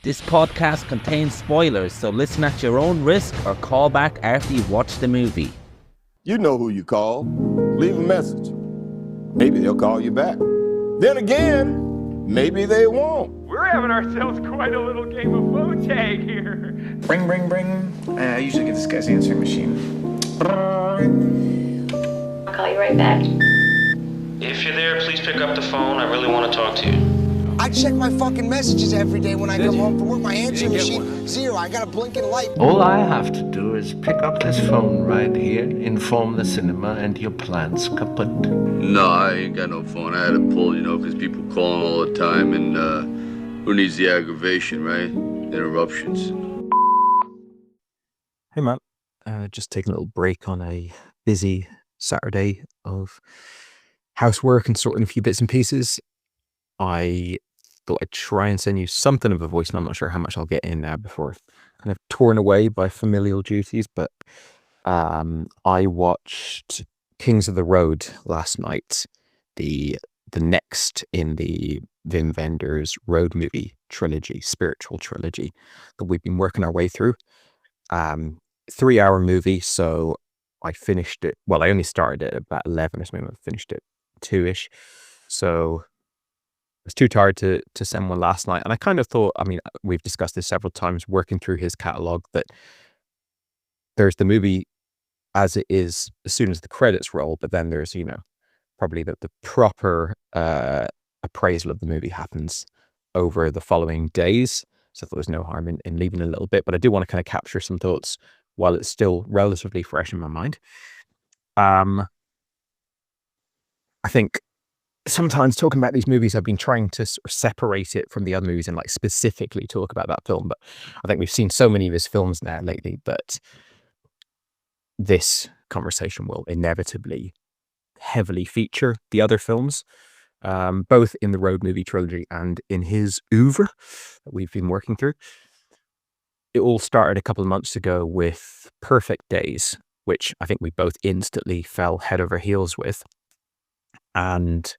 This podcast contains spoilers, so listen at your own risk or call back after you've watched the movie. You know who you call. Leave a message. Maybe they'll call you back. Then again, maybe they won't. We're having ourselves quite a little game of phone tag here. Ring, ring, ring. I usually get this guy's answering machine. I'll call you right back. If you're there, please pick up the phone. I really want to talk to you. I check my fucking messages every day when I come home from work. My answering machine, zero. I got a blinking light. All I have to do is pick up this phone right here, inform the cinema, and your plan's kaput. No, I ain't got no phone. I had to pull, because people calling all the time, and who needs the aggravation, right? Interruptions. Hey man, just taking a little break on a busy Saturday of housework and sorting a few bits and pieces. I thought I'd try and send you something of a voice, and I'm not sure how much I'll get in now before kind of torn away by familial duties, but I watched Kings of the Road last night, the next in the Wim Wenders road movie trilogy, spiritual trilogy that we've been working our way through. 3-hour movie, so I finished it. Well, I only started it at about 11 or something. I finished it 2-ish. So I was too tired to send one last night. And I kind of thought, we've discussed this several times, working through his catalog, that there's the movie as it is as soon as the credits roll, but then there's, probably the proper appraisal of the movie happens over the following days. So I thought there's no harm in leaving a little bit, but I do want to kind of capture some thoughts while it's still relatively fresh in my mind. I think sometimes talking about these movies, I've been trying to sort of separate it from the other movies and like specifically talk about that film. But I think we've seen so many of his films now lately that this conversation will inevitably heavily feature the other films, both in the road movie trilogy and in his oeuvre that we've been working through. It all started a couple of months ago with Perfect Days, which I think we both instantly fell head over heels with, and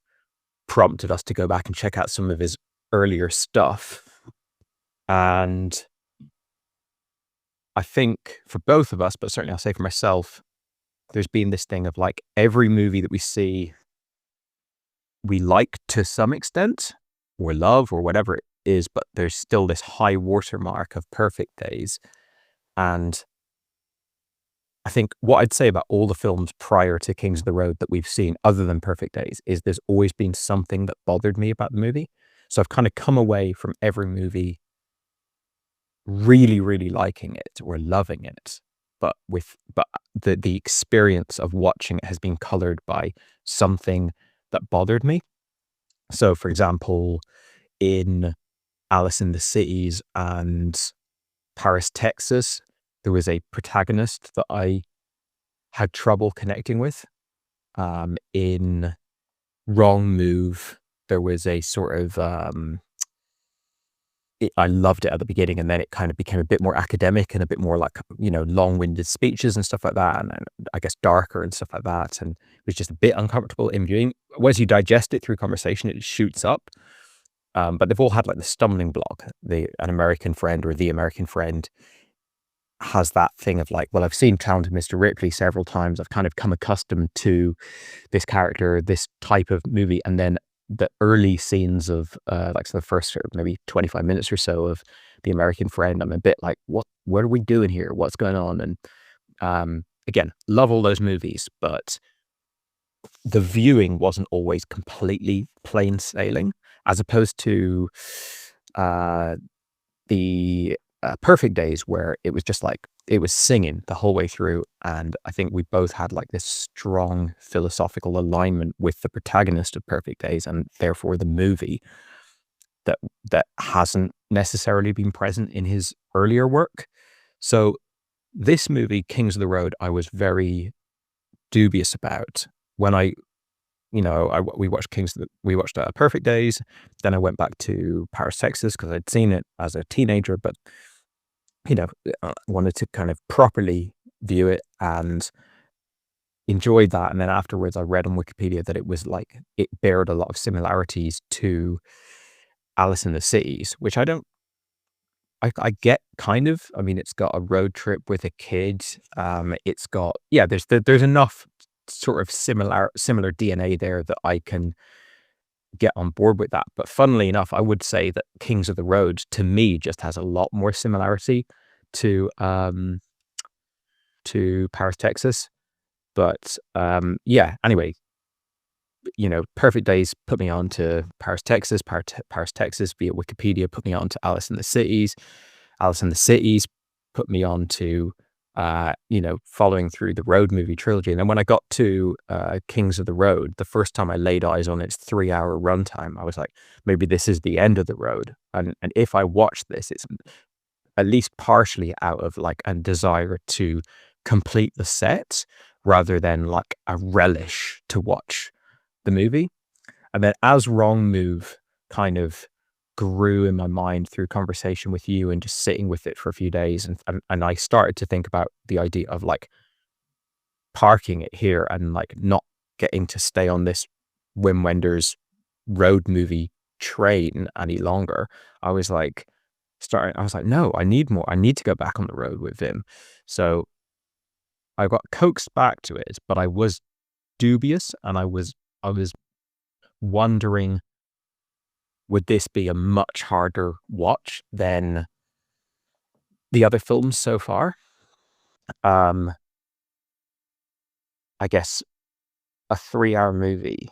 prompted us to go back and check out some of his earlier stuff. And I think for both of us, but certainly I'll say for myself, there's been this thing of like every movie that we see, we like to some extent, or love, or whatever it is, but there's still this high watermark of Perfect Days. And I think what I'd say about all the films prior to Kings of the Road that we've seen, other than Perfect Days, is there's always been something that bothered me about the movie. So I've kind of come away from every movie really, really liking it or loving it, but the experience of watching it has been colored by something that bothered me. So, for example, in Alice in the Cities and Paris, Texas, there was a protagonist that I had trouble connecting with. In Wrong Move, there was a sort of, I loved it at the beginning, and then it kind of became a bit more academic and a bit more like, long-winded speeches and stuff like that, and I guess darker and stuff like that, and it was just a bit uncomfortable in viewing. Once you digest it through conversation, it shoots up. But they've all had like the stumbling block. An American Friend or The American Friend has that thing of like, well, I've seen Talented Mr. Ripley several times. I've kind of come accustomed to this character, this type of movie. And then the early scenes of so the first maybe 25 minutes or so of The American Friend, I'm a bit like, what are we doing here? What's going on? And again, love all those movies, but the viewing wasn't always completely plain sailing, as opposed to the Perfect Days, where it was just like, it was singing the whole way through. And I think we both had like this strong philosophical alignment with the protagonist of Perfect Days, and therefore the movie, that hasn't necessarily been present in his earlier work. So this movie, Kings of the Road, I was very dubious about. When we watched Perfect Days, then I went back to Paris, Texas, because I'd seen it as a teenager, but wanted to kind of properly view it and enjoyed that. And then afterwards, I read on Wikipedia that it was like, it bared a lot of similarities to Alice in the Cities, which I don't I get kind of. I mean, it's got a road trip with a kid. It's got there's enough sort of similar DNA there that I can get on board with that. But funnily enough, I would say that Kings of the Road to me just has a lot more similarity to Paris, Texas. But yeah, anyway, Perfect Days put me on to Paris, Texas. Paris, Texas via Wikipedia put me on to Alice in the Cities. Alice in the Cities put me on to following through the road movie trilogy. And then when I got to Kings of the Road, the first time I laid eyes on its 3-hour runtime, I was like, maybe this is the end of the road. And if I watch this, it's at least partially out of like a desire to complete the set rather than like a relish to watch the movie. And then as Wrong Move kind of grew in my mind through conversation with you and just sitting with it for a few days, and I started to think about the idea of like parking it here and like not getting to stay on this Wim Wenders road movie train any longer. I was like, no, I need more. I need to go back on the road with him. So I got coaxed back to it, but I was dubious, and I was wondering, would this be a much harder watch than the other films so far? I guess a 3-hour movie,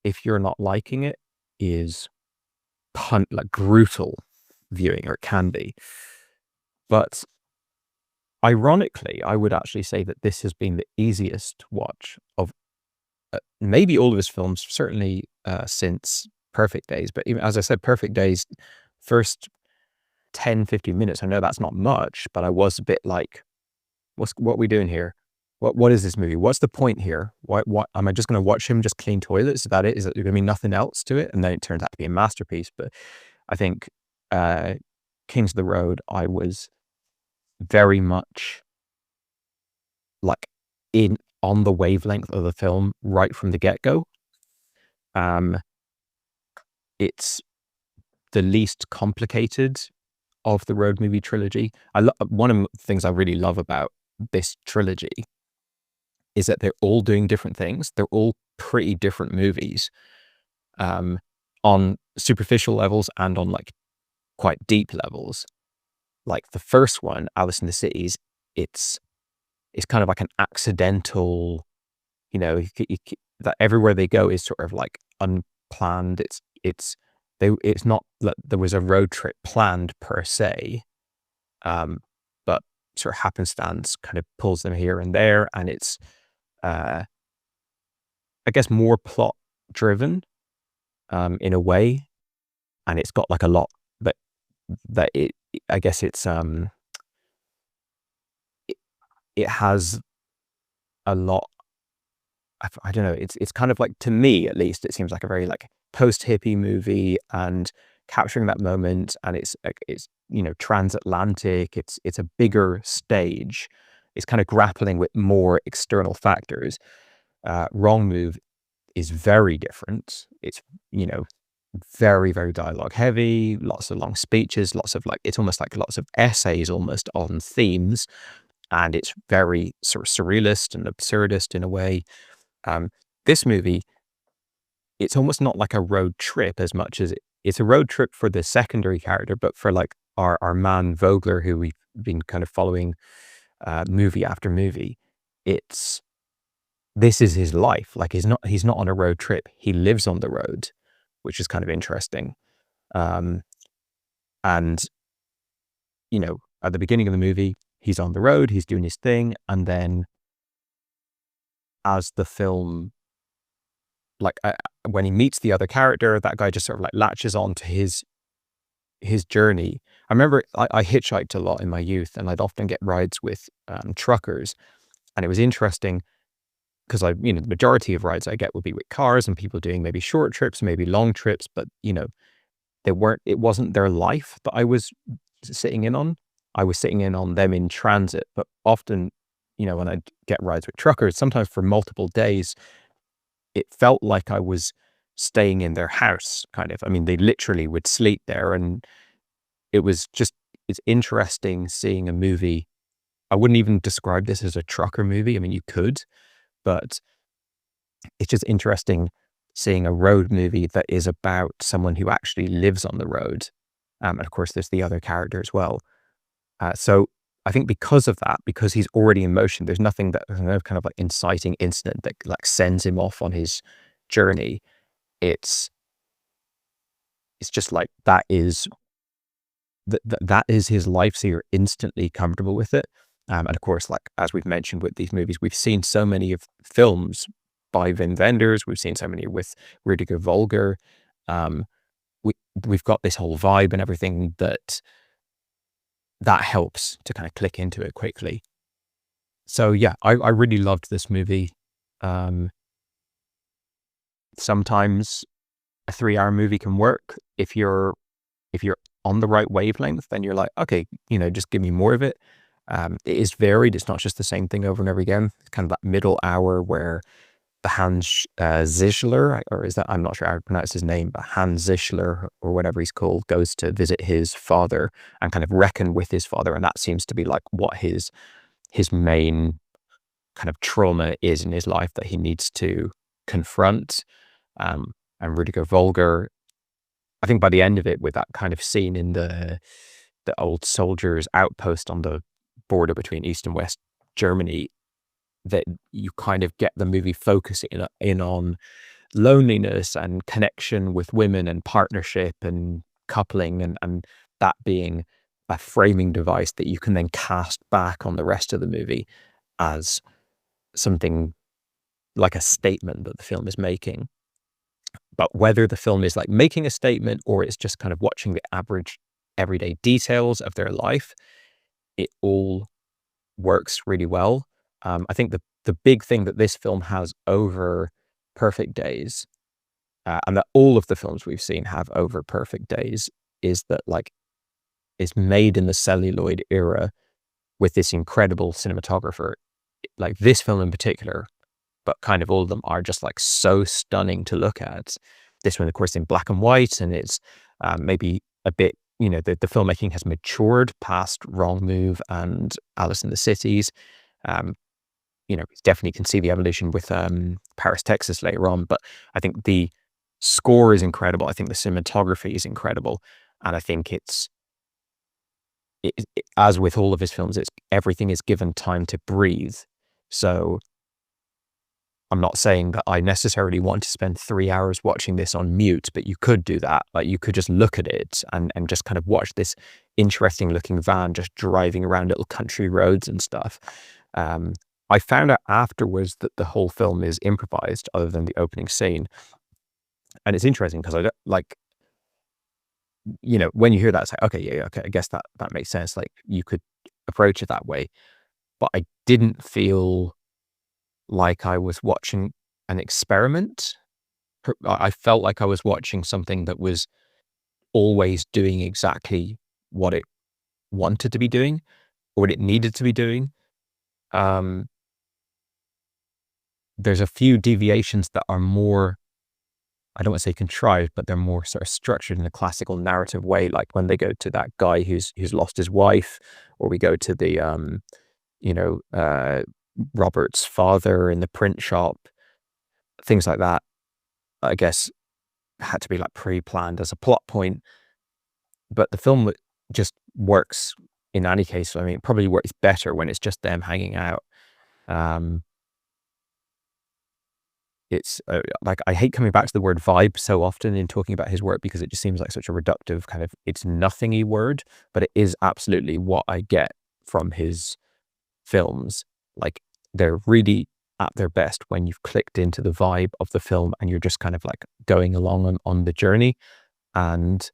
if you're not liking it, is like brutal viewing, or it can be. But ironically, I would actually say that this has been the easiest watch of maybe all of his films, certainly since Perfect Days. But even, as I said, Perfect Days, first 10, 15 minutes, I know that's not much, but I was a bit like, what are we doing here? What is this movie? What's the point here? What am I just going to watch him just clean toilets? Is that it? Is there going to be nothing else to it? And then it turns out to be a masterpiece. But I think Kings of the Road, I was very much like on the wavelength of the film right from the get-go. It's the least complicated of the road movie trilogy. One of the things I really love about this trilogy is that they're all doing different things. They're all pretty different movies, on superficial levels and on like quite deep levels. Like the first one, Alice in the Cities, it's kind of like an accidental, that everywhere they go is sort of like unplanned. It's not that there was a road trip planned per se, but sort of happenstance kind of pulls them here and there, and it's I guess more plot driven in a way, and it's got like a lot that it I guess it's it has a lot. I don't know. It's kind of like, to me at least, it seems like a very like post-hippie movie, and capturing that moment, and it's transatlantic. It's a bigger stage. It's kind of grappling with more external factors. Wrong Move is very different. It's very, very dialogue heavy, lots of long speeches, lots of like, it's almost like lots of essays almost on themes, and it's very sort of surrealist and absurdist in a way. This movie, it's almost not like a road trip as much as it's a road trip for the secondary character, but for like our man Vogler, who we've been kind of following movie after movie. This is his life. Like he's not on a road trip. He lives on the road, which is kind of interesting. And at the beginning of the movie, he's on the road, he's doing his thing, and then as the film, like when he meets the other character, that guy just sort of like latches on to his journey. I remember I hitchhiked a lot in my youth, and I'd often get rides with truckers, and it was interesting because the majority of rides I get would be with cars and people doing maybe short trips, maybe long trips, but it wasn't their life that I was sitting in on. I was sitting in on them in transit, but often, when I get rides with truckers, sometimes for multiple days, it felt like I was staying in their house, kind of. I mean, they literally would sleep there, and it was it's interesting seeing a movie. I wouldn't even describe this as a trucker movie. I mean, you could, but it's just interesting seeing a road movie that is about someone who actually lives on the road. And of course, there's the other character as well. So I think because of that, because he's already in motion, there's nothing that, there's no kind of like inciting incident that like sends him off on his journey. It's just like that is that is his life, so you're instantly comfortable with it. And of course, like as we've mentioned with these movies, we've seen so many of films by Wim Wenders. We've seen so many with Rudiger Volger. Um, we've got this whole vibe and everything that helps to kind of click into it quickly. So yeah, I really loved this movie. Sometimes a 3-hour movie can work if you're on the right wavelength. Then you're like, okay, just give me more of it. It is varied. It's not just the same thing over and over again. It's kind of that middle hour where the Hans Zischler, or is that, I'm not sure how to pronounce his name, but Hans Zischler or whatever he's called, goes to visit his father and kind of reckon with his father. And that seems to be like what his main kind of trauma is in his life that he needs to confront. And Rudiger Volger, I think by the end of it, with that kind of scene in the old soldiers' outpost on the border between East and West Germany, that you kind of get the movie focusing in on loneliness and connection with women and partnership and coupling, and that being a framing device that you can then cast back on the rest of the movie as something like a statement that the film is making. But whether the film is like making a statement or it's just kind of watching the average everyday details of their life, it all works really well. I think the big thing that this film has over Perfect Days, and that all of the films we've seen have over Perfect Days, is that like it's made in the celluloid era with this incredible cinematographer. Like this film in particular, but kind of all of them are just like so stunning to look at. This one, of course, in black and white, and it's maybe a bit, the filmmaking has matured past Wrong Move and Alice in the Cities. Definitely can see the evolution with Paris, Texas later on, but I think the score is incredible. I think the cinematography is incredible, and I think as with all of his films, everything is given time to breathe. So I'm not saying that I necessarily want to spend 3 hours watching this on mute, but you could do that. Like you could just look at it and just kind of watch this interesting looking van just driving around little country roads and stuff. I found out afterwards that the whole film is improvised other than the opening scene. And it's interesting because I don't like, when you hear that, it's like, okay, yeah, okay, I guess that makes sense. Like you could approach it that way, but I didn't feel like I was watching an experiment. I felt like I was watching something that was always doing exactly what it wanted to be doing or what it needed to be doing. There's a few deviations that are more, I don't want to say contrived, but they're more sort of structured in a classical narrative way. Like when they go to that guy who's lost his wife, or we go to the, Robert's father in the print shop, things like that, I guess had to be like pre-planned as a plot point. But the film just works in any case. I mean, it probably works better when it's just them hanging out. It's like, I hate coming back to the word vibe so often in talking about his work because it just seems like such a reductive kind of, it's nothingy word, but it is absolutely what I get from his films. Like they're really at their best when you've clicked into the vibe of the film and you're just kind of like going along on the journey. And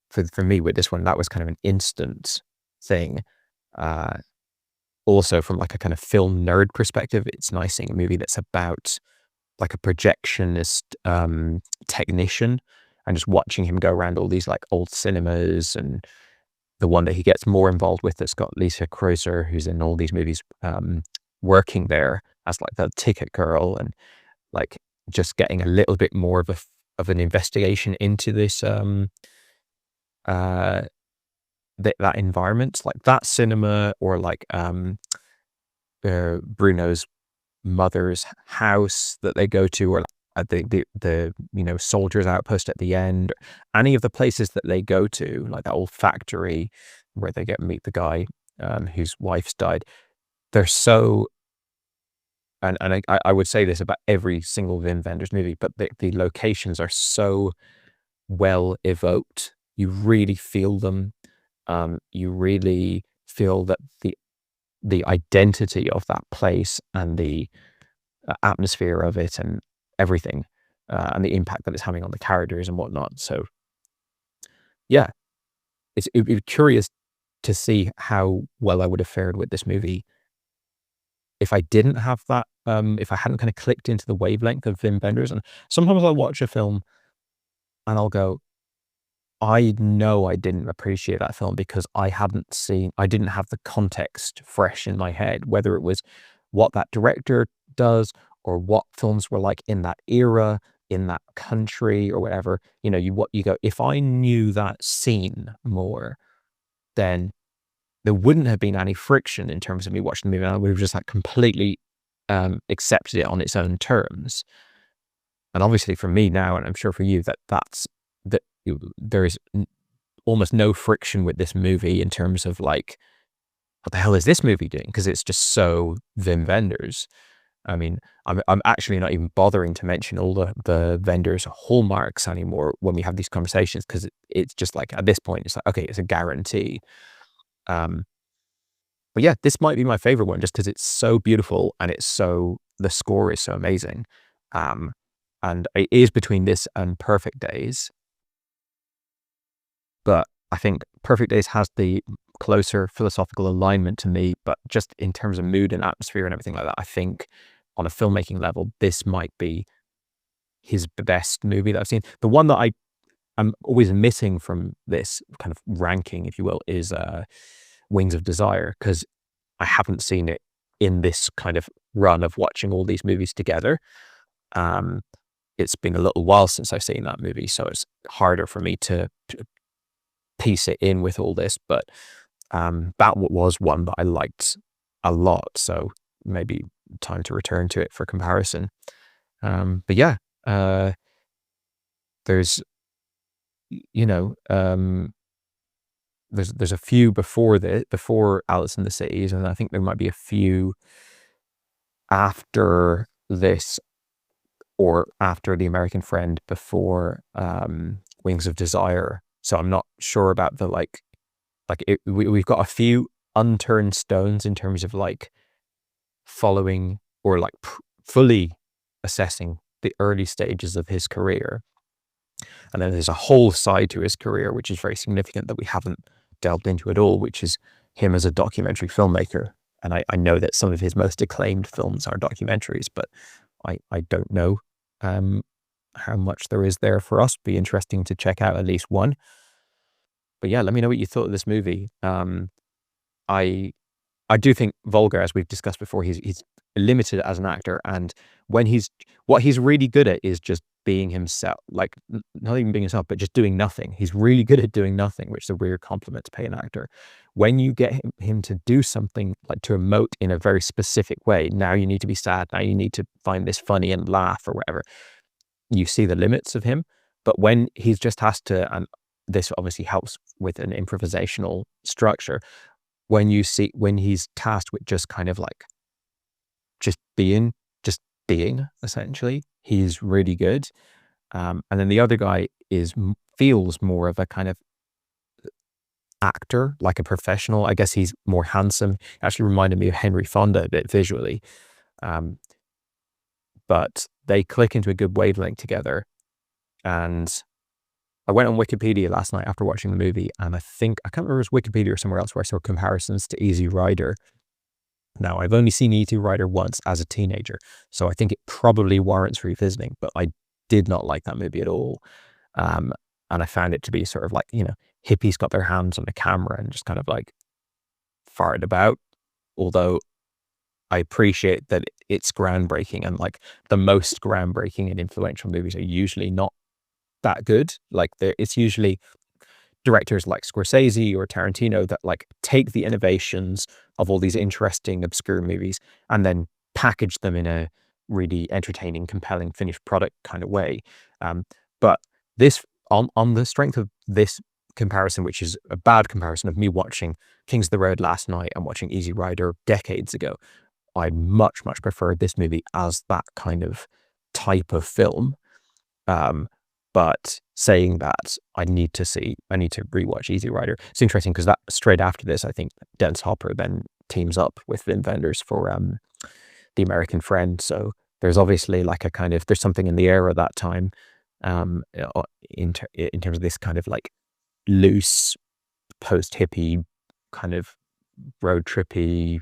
for me with this one, that was kind of an instant thing. Also from like a kind of film nerd perspective, it's nice seeing a movie that's about like a projectionist technician and just watching him go around all these like old cinemas, and the one that he gets more involved with that's got Lisa Kreuzer, who's in all these movies, working there as like the ticket girl, and like just getting a little bit more of an investigation into this that environment, like that cinema, or like Bruno's mother's house that they go to, or at the soldiers outpost at the end, any of the places that they go to, like that old factory where they get to meet the guy whose wife's died. They're so, and I would say this about every single Wim Wenders movie, but the locations are so well evoked. You really feel them. You really feel that the identity of that place and the atmosphere of it and everything, and the impact that it's having on the characters and whatnot. So yeah, it'd be curious to see how well I would have fared with this movie if I didn't have that, if I hadn't kind of clicked into the wavelength of Wim Wenders. And sometimes I'll watch a film and I'll go, I know I didn't appreciate that film because I didn't have the context fresh in my head, whether it was what that director does or what films were like in that era, in that country or whatever. You go, if I knew that scene more, then there wouldn't have been any friction in terms of me watching the movie. I would have just like completely accepted it on its own terms. And obviously for me now, and I'm sure for you, there is almost no friction with this movie in terms of like, what the hell is this movie doing? Because it's just so Wim Wenders. I mean, I'm actually not even bothering to mention all the Wenders hallmarks anymore when we have these conversations, because it's just like, at this point, it's like, okay, it's a guarantee. But yeah, this might be my favorite one just because it's so beautiful and the score is so amazing. And it is between this and Perfect Days. But I think Perfect Days has the closer philosophical alignment to me, but just in terms of mood and atmosphere and everything like that, I think on a filmmaking level, this might be his best movie that I've seen. The one that I'm always missing from this kind of ranking, if you will, is Wings of Desire, because I haven't seen it in this kind of run of watching all these movies together. It's been a little while since I've seen that movie, so it's harder for me to piece it in with all this, but that was one that I liked a lot, so maybe time to return to it for comparison. But yeah, there's there's a few before Alice in the Cities, and I think there might be a few after this or after The American Friend before Wings of Desire. So I'm not sure about the we've got a few unturned stones in terms of like following or like fully assessing the early stages of his career. And then there's a whole side to his career, which is very significant that we haven't delved into at all, which is him as a documentary filmmaker. And I know that some of his most acclaimed films are documentaries, but I don't know how much there is there for us. Be interesting to check out at least one. But yeah, let me know what you thought of this movie. I do think Volger, as we've discussed before, he's limited as an actor, and what he's really good at is just being himself, like not even being himself, but just doing nothing. He's really good at doing nothing, which is a weird compliment to pay an actor. When you get him to do something, like to emote in a very specific way, now you need to be sad, now you need to find this funny and laugh or whatever, you see the limits of him. But when he just has to, and this obviously helps with an improvisational structure, when he's tasked with just kind of like just being essentially, he's really good. And then the other guy feels more of a kind of actor, like a professional. I guess he's more handsome. Actually reminded me of Henry Fonda a bit visually. But they click into a good wavelength together. And I went on Wikipedia last night after watching the movie, and I can't remember if it was Wikipedia or somewhere else, where I saw comparisons to Easy Rider. Now, I've only seen Easy Rider once as a teenager, so I think it probably warrants revisiting, but I did not like that movie at all. And I found it to be sort of like, hippies got their hands on the camera and just kind of like farted about, although I appreciate that it's groundbreaking, and like the most groundbreaking and influential movies are usually not that good. Like it's usually directors like Scorsese or Tarantino that like take the innovations of all these interesting, obscure movies and then package them in a really entertaining, compelling finished product kind of way. But this, on the strength of this comparison, which is a bad comparison of me watching Kings of the Road last night and watching Easy Rider decades ago, I much prefer this movie as that kind of type of film. But saying that, I need to rewatch Easy Rider. It's interesting because that straight after this, I think Dennis Hopper then teams up with Wim Wenders for The American Friend. So there's obviously like a kind of, there's something in the air at that time, in terms of this kind of like loose post-hippie kind of road trippy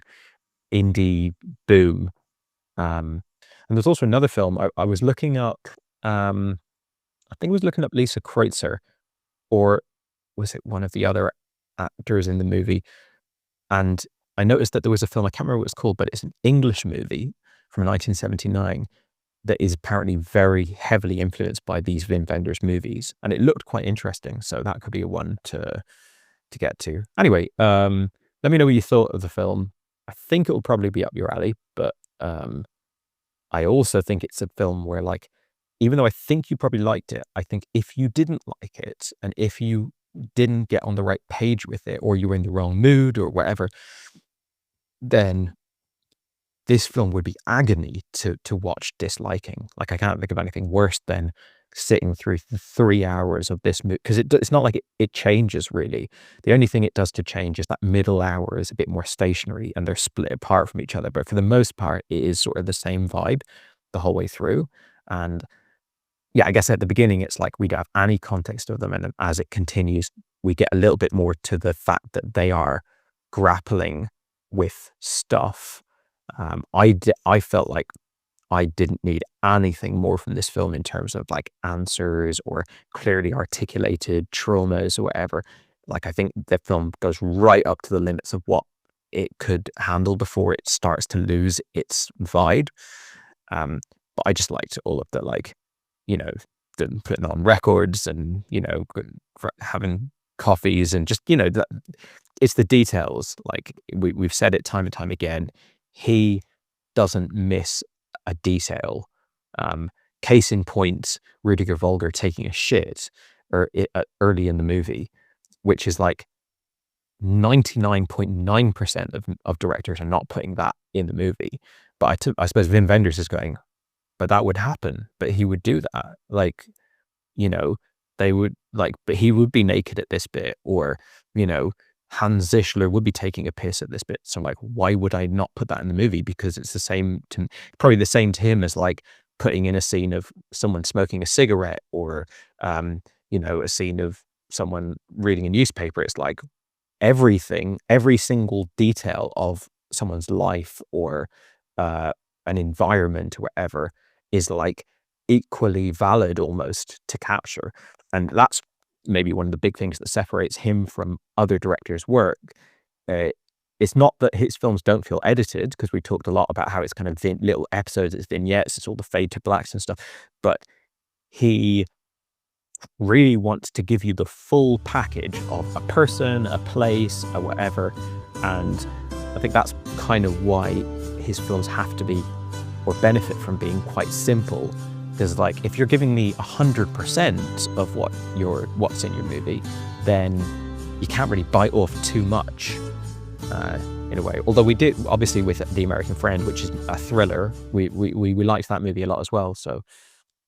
indie boom. And there's also another film I was looking up. I think I was looking up Lisa Kreutzer, or was it one of the other actors in the movie? And I noticed that there was a film, I can't remember what it's called, but it's an English movie from 1979 that is apparently very heavily influenced by these Wim Wenders movies. And it looked quite interesting. So that could be a one to get to. Anyway, let me know what you thought of the film. I think it will probably be up your alley, but I also think it's a film where, like, even though I think you probably liked it, I think if you didn't like it and if you didn't get on the right page with it, or you were in the wrong mood or whatever, then this film would be agony to watch disliking. Like, I can't think of anything worse than sitting through 3 hours of this movie, because it's not like it changes really. The only thing it does to change is that middle hour is a bit more stationary and they're split apart from each other. But for the most part, it is sort of the same vibe the whole way through. And yeah, I guess at the beginning, it's like we don't have any context of them. And then as it continues, we get a little bit more to the fact that they are grappling with stuff. I felt like I didn't need anything more from this film in terms of like answers or clearly articulated traumas or whatever. Like, I think the film goes right up to the limits of what it could handle before it starts to lose its vibe. But I just liked all of the, like, them putting on records and, having coffees and just, it's the details. Like we've said it time and time again. He doesn't miss a detail. Case in point, Rudiger Volger taking a shit early in the movie, which is like 99.9% of directors are not putting that in the movie. But I suppose Wim Wenders is going, but that would happen. But he would do that. Like, they would like, but he would be naked at this bit, or, Hans Zischler would be taking a piss at this bit. So I'm like, why would I not put that in the movie? Because it's the same probably the same to him as like putting in a scene of someone smoking a cigarette, or, a scene of someone reading a newspaper. It's like everything, every single detail of someone's life or an environment or whatever is like equally valid almost to capture. And that's maybe one of the big things that separates him from other directors' work. It's not that his films don't feel edited, because we talked a lot about how it's kind of little episodes, it's vignettes, it's all the fade to blacks and stuff, but he really wants to give you the full package of a person, a place, a whatever. And I think that's kind of why his films have to be, or benefit from being, quite simple. Because like, if you're giving me 100% of what's in your movie, then you can't really bite off too much, in a way. Although we did, obviously, with The American Friend, which is a thriller, we liked that movie a lot as well. So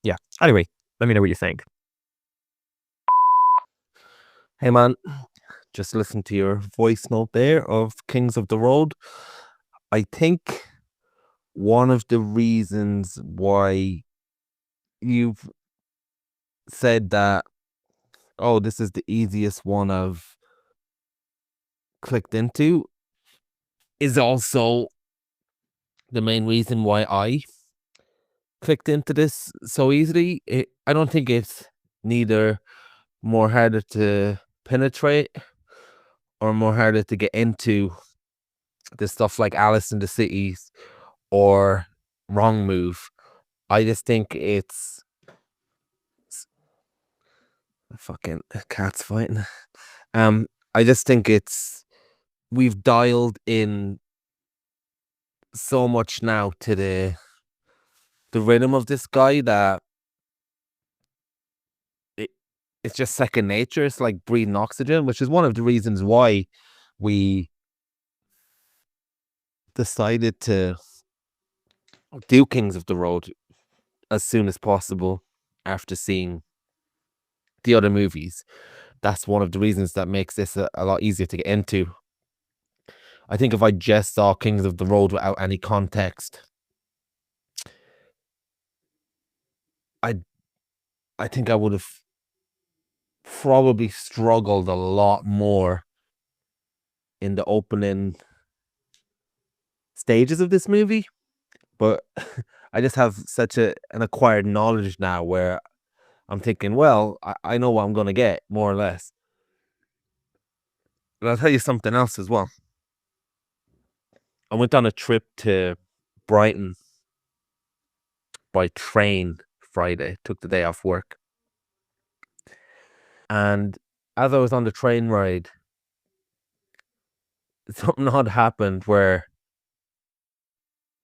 yeah. Anyway, let me know what you think. Hey man, just listen to your voice note there of Kings of the Road. I think one of the reasons why you've said that, oh, this is the easiest one I've clicked into, is also the main reason why I clicked into this so easily. I don't think it's neither more harder to penetrate or more harder to get into the stuff like Alice in the Cities or Wrong Move. I just think it's Fucking cats fighting. I just think we've dialed in so much now to the rhythm of this guy that it, it's just second nature. It's like breathing oxygen, which is one of the reasons why we decided to do Kings of the Road as soon as possible after seeing the other movies. That's one of the reasons that makes this a lot easier to get into. I think if I just saw Kings of the Road without any context, I I think I would have probably struggled a lot more in the opening stages of this movie. But I just have such an acquired knowledge now where I'm thinking, well, I know what I'm going to get, more or less. But I'll tell you something else as well. I went on a trip to Brighton by train Friday, took the day off work. And as I was on the train ride, something odd happened where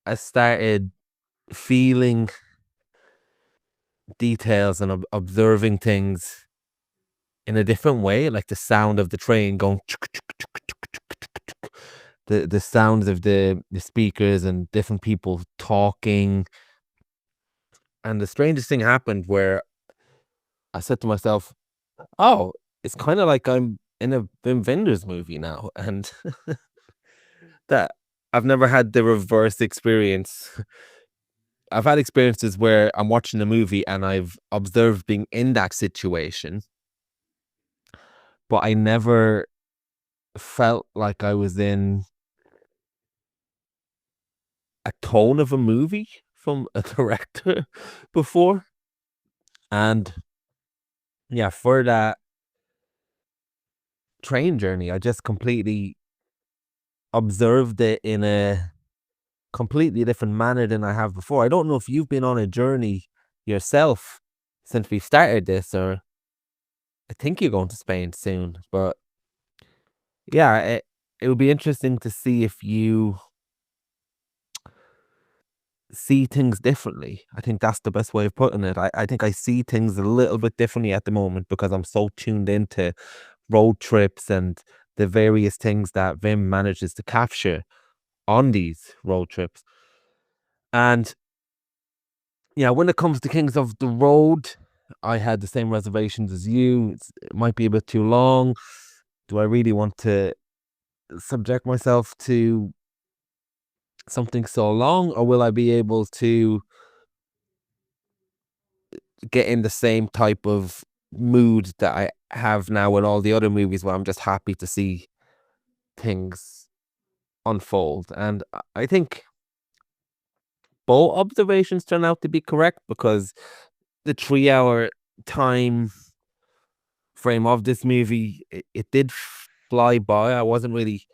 I started feeling details and observing things in a different way, like the sound of the train going, the sounds of the speakers and different people talking. And the strangest thing happened where I said to myself, oh, it's kind of like I'm in a Wim Wenders movie now. And that I've never had the reverse experience. I've had experiences where I'm watching a movie and I've observed being in that situation, but I never felt like I was in a tone of a movie from a director before. And yeah, for that train journey, I just completely observed it in a completely different manner than I have before. I don't know if you've been on a journey yourself since we started this, or I think you're going to Spain soon, but yeah, it would be interesting to see if you see things differently. I think that's the best way of putting it. I think I see things a little bit differently at the moment because I'm so tuned into road trips and the various things that Vim manages to capture on these road trips. And yeah, when it comes to Kings of the Road, I had the same reservations as you. It might be a bit too long. Do I really want to subject myself to something so long, or will I be able to get in the same type of mood that I have now with all the other movies where I'm just happy to see things unfold? And I think both observations turn out to be correct because the 3 hour time frame of this movie, it did fly by. I wasn't really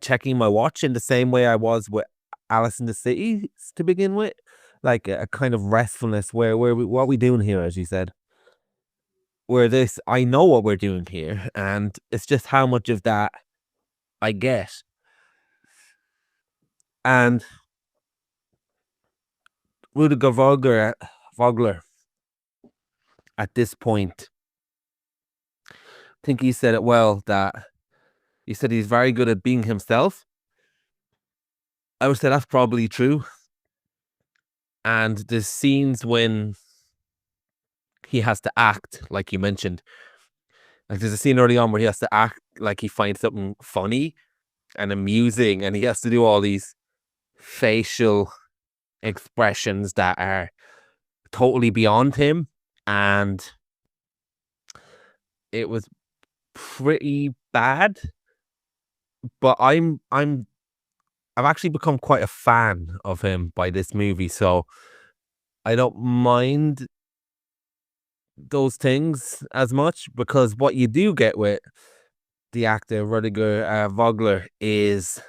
checking my watch in the same way I was with Alice in the City to begin with, like a kind of restfulness where what are we doing here, as you said. Where this, I know what we're doing here, and it's just how much of that I get. And Rudiger Vogler at this point, I think he said it well, that he said he's very good at being himself. I would say that's probably true. And the scenes when he has to act, like you mentioned, like there's a scene early on where he has to act like he finds something funny and amusing, and he has to do all these facial expressions that are totally beyond him. And it was pretty bad. But I've actually become quite a fan of him by this movie, so I don't mind those things as much, because what you do get with the actor Rudiger Vogler is,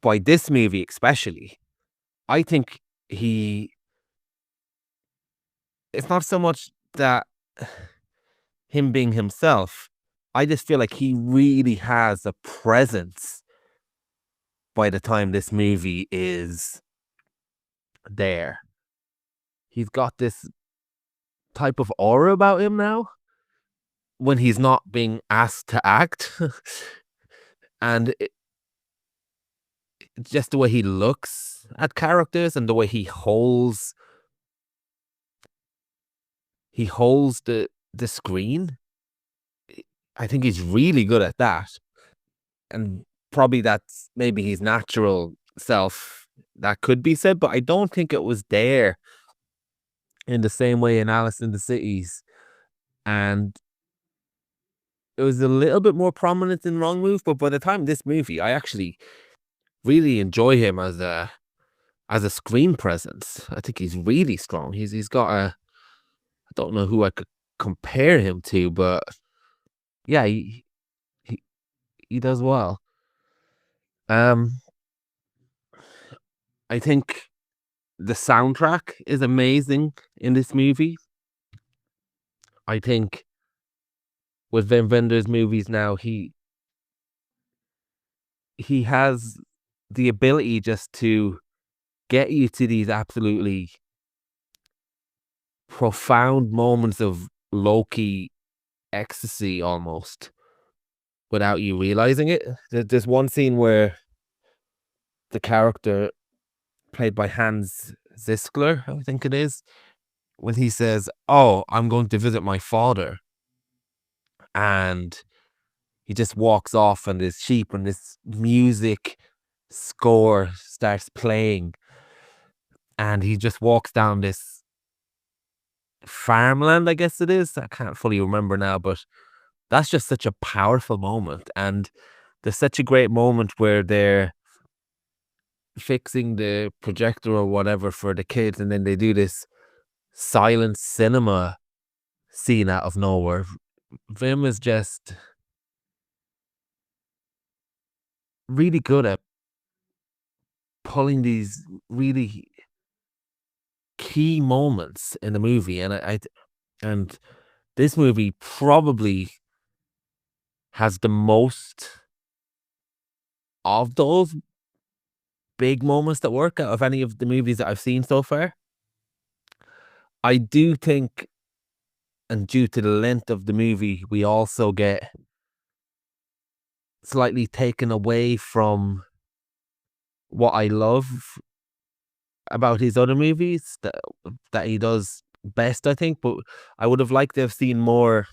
by this movie especially, I think it's not so much that him being himself, I just feel like he really has a presence by the time this movie is there. He's got this type of aura about him now when he's not being asked to act. And just the way he looks at characters and the way he holds the screen. I think he's really good at that. And probably that's maybe his natural self, that could be said, but I don't think it was there in the same way in Alice in the Cities. And it was a little bit more prominent in Wrong Move, but by the time this movie, I actually really enjoy him as a screen presence. I think he's really strong. He's got I don't know who I could compare him to, but yeah, he, he does well. I think the soundtrack is amazing in this movie. I think with Wim Wenders movies now, he has the ability just to get you to these absolutely profound moments of low-key ecstasy almost without you realizing it. There's one scene where the character played by Hans Ziskler, I think it is, when he says, "Oh, I'm going to visit my father," and he just walks off and this sheep and this music score starts playing, and he just walks down this farmland, I guess it is. I can't fully remember now, but that's just such a powerful moment. And there's such a great moment where they're fixing the projector or whatever for the kids, and then they do this silent cinema scene out of nowhere. Vim is just really good at pulling these really key moments in the movie, and and this movie probably has the most of those big moments that work out of any of the movies that I've seen so far. I do think, and due to the length of the movie, we also get slightly taken away from what I love about his other movies that he does best, I think. But I would have liked to have seen more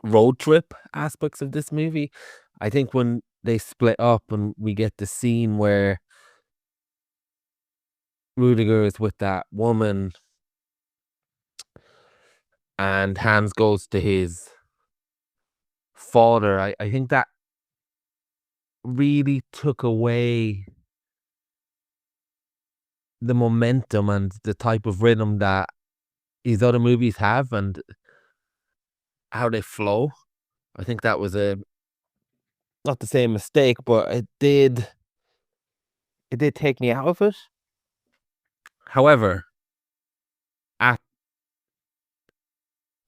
road trip aspects of this movie. I think when they split up and we get the scene where Rudiger is with that woman and Hans goes to his father, I think that really took away the momentum and the type of rhythm that his other movies have and how they flow. I think that was not to say a mistake, but it did take me out of it. However, at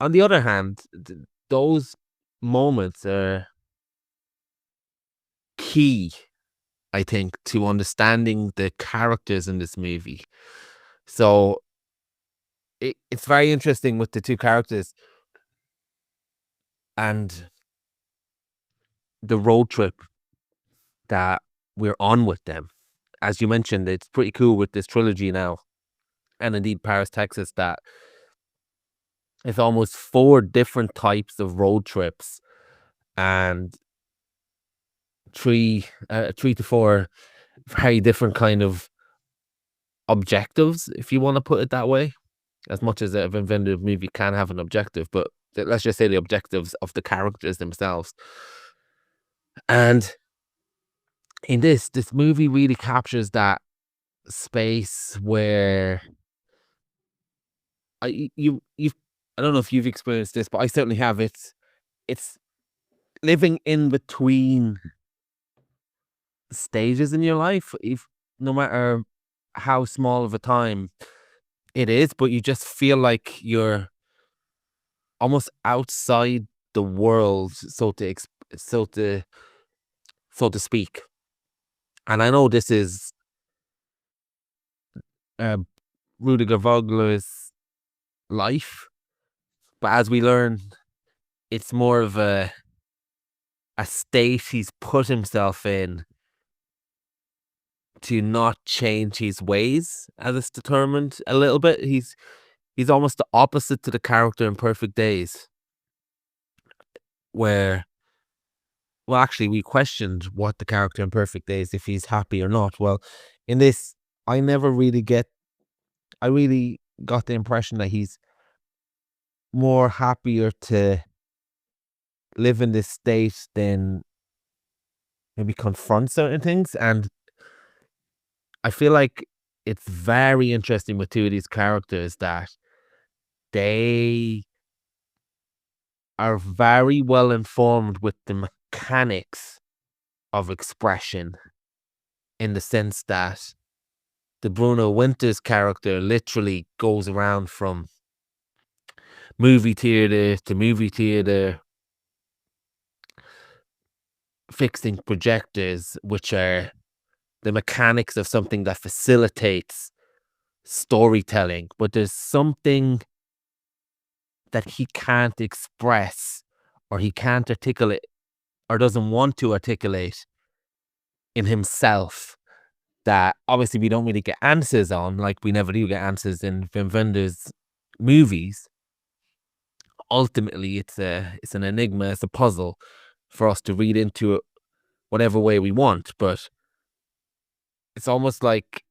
on the other hand, those moments are key, I think, to understanding the characters in this movie. So it's very interesting with the two characters and the road trip that we're on with them. As you mentioned, it's pretty cool with this trilogy now, and indeed Paris, Texas, that it's almost 4 different types of road trips and 3 to 4 very different kind of objectives, if you want to put it that way. As much as a Wim Wenders movie can have an objective, but let's just say the objectives of the characters themselves. And in this movie really captures that space where you've I don't know if you've experienced this, but I certainly have. It's living in between stages in your life, if no matter how small of a time it is, but you just feel like you're almost outside the world, so to speak. And I know this is uh, Rudiger Vogler's life, but as we learn, it's more of a state he's put himself in to not change his ways, as it's determined a little bit. He's almost the opposite to the character in Perfect Days, where, well, actually, we questioned what the character in Perfect Days, if he's happy or not. Well, in this, I never really get, I really got the impression that he's more happier to live in this state than maybe confront certain things. And I feel like it's very interesting with two of these characters that they are very well informed with the mechanics of expression, in the sense that the Bruno Winters character literally goes around from movie theater to movie theater, fixing projectors, which are the mechanics of something that facilitates storytelling. But there's something that he can't express, or he can't articulate, or doesn't want to articulate in himself, that obviously we don't really get answers on, like we never do get answers in Wim Wenders' movies. Ultimately, it's an enigma, it's a puzzle for us to read into it whatever way we want. But it's almost like,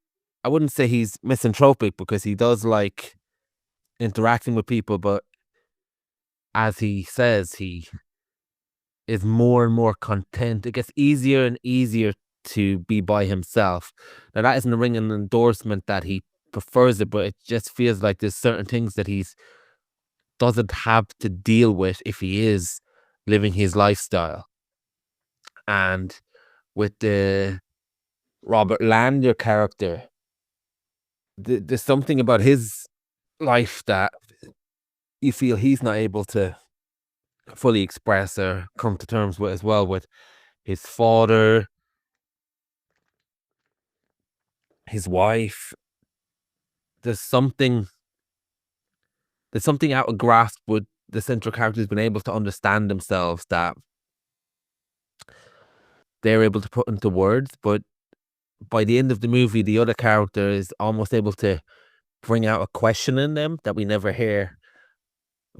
I wouldn't say he's misanthropic, because he does like interacting with people, but as he says, he is more and more content. It gets easier and easier to be by himself. Now, that isn't a ringing endorsement that he prefers it, but it just feels like there's certain things that he's doesn't have to deal with if he is living his lifestyle. And with the Robert Lander character, there's something about his life that you feel he's not able to fully express or come to terms with as well, with his father, his wife. There's something out of grasp with the central characters being able to understand themselves, that they're able to put into words. But by the end of the movie, the other character is almost able to bring out a question in them that we never hear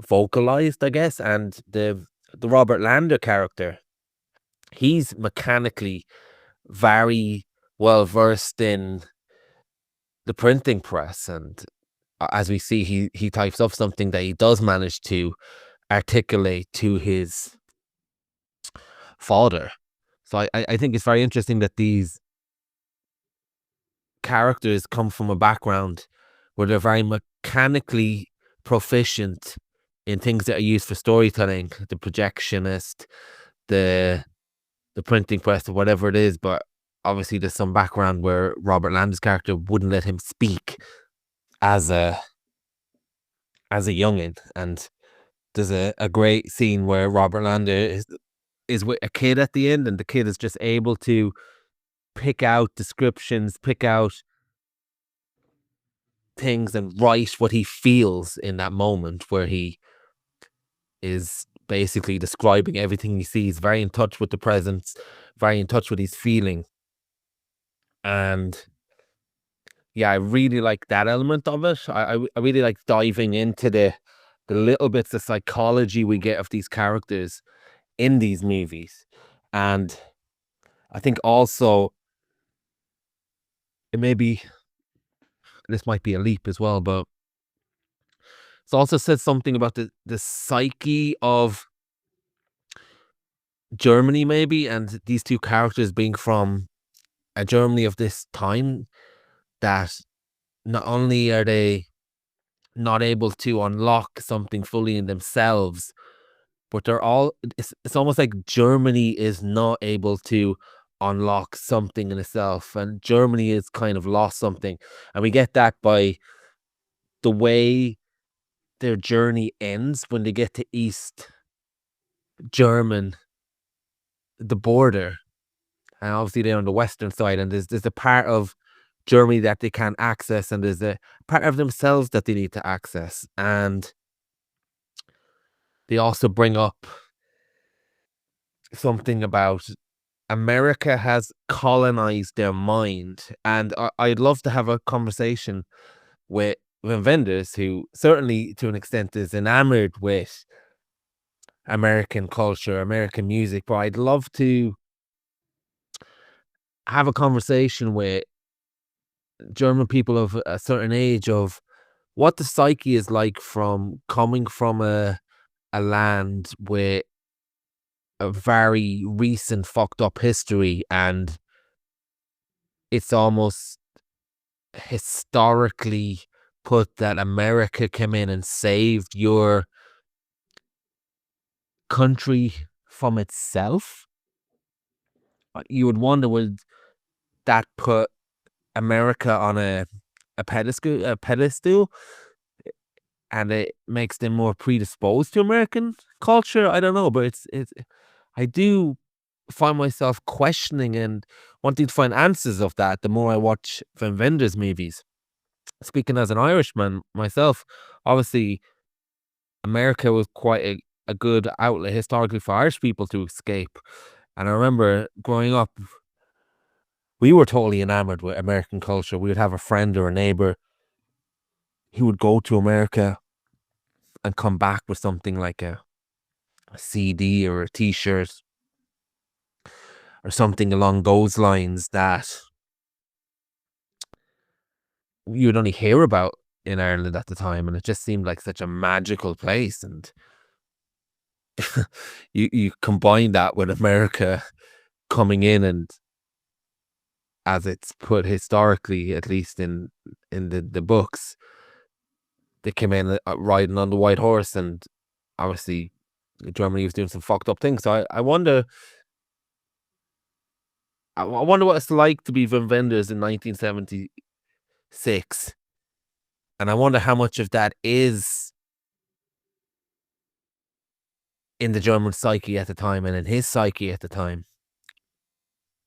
vocalized, I guess. And the Robert Lander character, he's mechanically very well versed in the printing press, and as we see, he types up something that he does manage to articulate to his father. So I think it's very interesting that these characters come from a background where they're very mechanically proficient in things that are used for storytelling, the projectionist, the printing press, or whatever it is. But obviously there's some background where Robert Landis' character wouldn't let him speak as a youngin. And there's a great scene where Robert Lander is with a kid at the end, and the kid is just able to pick out descriptions, pick out things, and write what he feels in that moment, where he is basically describing everything he sees, very in touch with the present, very in touch with his feeling. And yeah, I really like that element of it. I really like diving into the little bits of psychology we get of these characters in these movies. And I think also, it may be, this might be a leap as well, but it also says something about the psyche of Germany, maybe, and these two characters being from a Germany of this time, that not only are they not able to unlock something fully in themselves, but it's almost like Germany is not able to unlock something in itself, and Germany is kind of lost something. And we get that by the way their journey ends when they get to East German, the border, and obviously they're on the western side, and there's a part of Germany that they can't access, and there's a part of themselves that they need to access, and they also bring up something about America has colonized their mind, and I'd love to have a conversation with vendors who certainly to an extent is enamored with American culture, American music, but I'd love to have a conversation with German people of a certain age of what the psyche is like from coming from a land with a very recent fucked up history, and it's almost historically put that America came in and saved your country from itself. You would wonder, would that put America on a pedestal, and it makes them more predisposed to American culture? I don't know, but it's I do find myself questioning and wanting to find answers of that the more I watch Van Vender's movies. Speaking as an Irishman myself, obviously America was quite a good outlet historically for Irish people to escape. And I remember growing up, we were totally enamored with American culture. We would have a friend or a neighbor who would go to America and come back with something like a CD or a t-shirt or something along those lines that you'd only hear about in Ireland at the time. And it just seemed like such a magical place. And you combine that with America coming in, and as it's put historically, at least in the books, they came in riding on the white horse, and obviously Germany was doing some fucked up things. So I wonder, I wonder what it's like to be Wim Wenders in 1976, and I wonder how much of that is in the German psyche at the time and in his psyche at the time.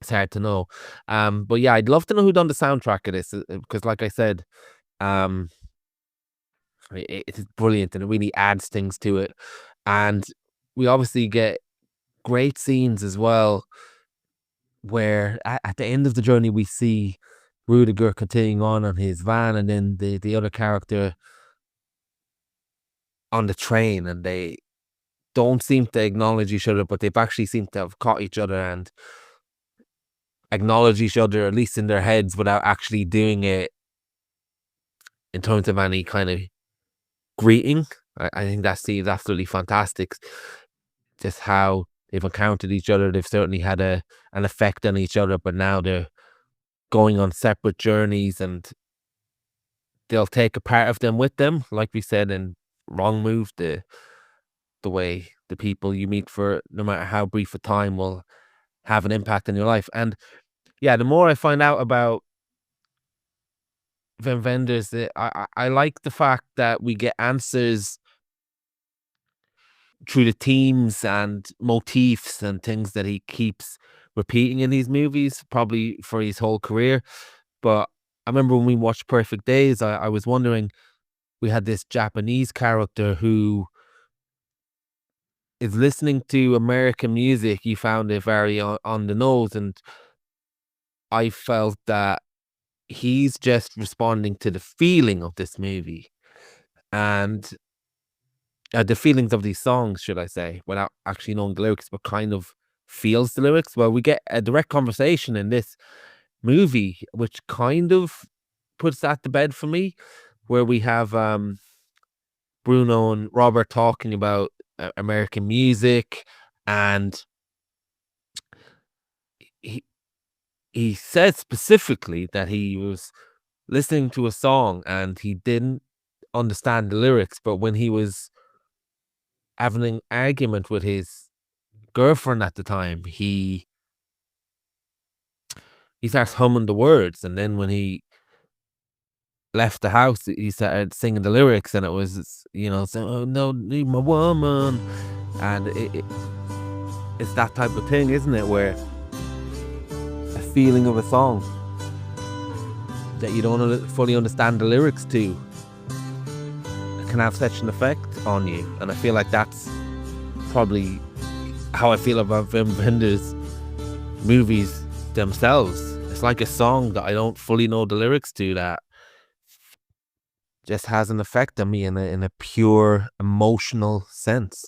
It's hard to know. But yeah, I'd love to know who done the soundtrack of this, because like I said, um, it is brilliant and it really adds things to it. And we obviously get great scenes as well, where at the end of the journey we see Rudiger continuing on his van, and then the other character on the train, and they don't seem to acknowledge each other, but they've actually seemed to have caught each other and acknowledge each other, at least in their heads, without actually doing it in terms of any kind of greeting. I think that scene is absolutely fantastic. Just how they've encountered each other. They've certainly had an effect on each other, but now they're going on separate journeys, and they'll take a part of them with them. Like we said in Wrong Move, the way the people you meet for no matter how brief a time will have an impact in your life. And yeah, the more I find out about Wim Wenders, I like the fact that we get answers through the themes and motifs and things that he keeps repeating in these movies, probably for his whole career. But I remember when we watched Perfect Days, I was wondering, we had this Japanese character who is listening to American music. He found it very on the nose, and I felt that he's just responding to the feeling of this movie and the feelings of these songs, should I say, without actually knowing the lyrics, but kind of feels the lyrics. Well, we get a direct conversation in this movie, which kind of puts that to bed for me, where we have Bruno and Robert talking about American music, and he he said specifically that he was listening to a song and he didn't understand the lyrics, but when he was having an argument with his girlfriend at the time, he starts humming the words, and then when he left the house, he started singing the lyrics, and it was, you know, saying, "Oh no, need my woman," and it's that type of thing, isn't it? Where a feeling of a song that you don't fully understand the lyrics to can have such an effect on you, and I feel like that's probably how I feel about Wim Wenders' movies themselves. It's like a song that I don't fully know the lyrics to that just has an effect on me in a pure emotional sense.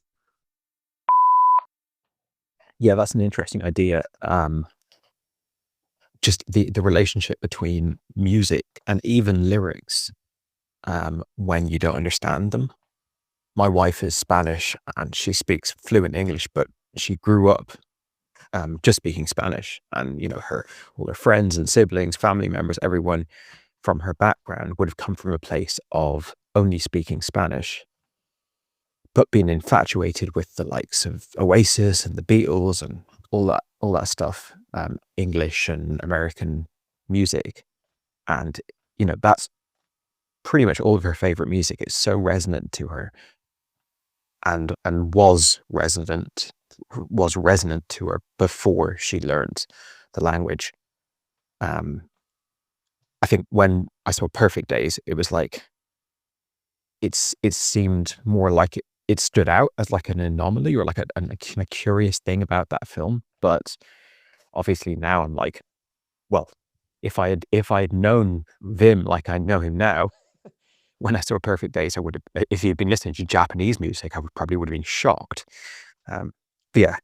Yeah, that's an interesting idea. Just the relationship between music and even lyrics when you don't understand them. My wife is Spanish and she speaks fluent English, but she grew up just speaking Spanish, and you know, all her friends and siblings, family members, everyone from her background would have come from a place of only speaking Spanish, but being infatuated with the likes of Oasis and the Beatles and all that stuff, English and American music. And, you know, that's pretty much all of her favorite music. It's so resonant to her, and was resonant to her before she learned the language. I think when I saw Perfect Days, it was like, it seemed more like it stood out as like an anomaly or like a kind of curious thing about that film. But obviously now I'm like, well, if I had known Vim like I know him now, when I saw Perfect Days, I would have, if he had been listening to Japanese music, I probably would have been shocked. But yeah,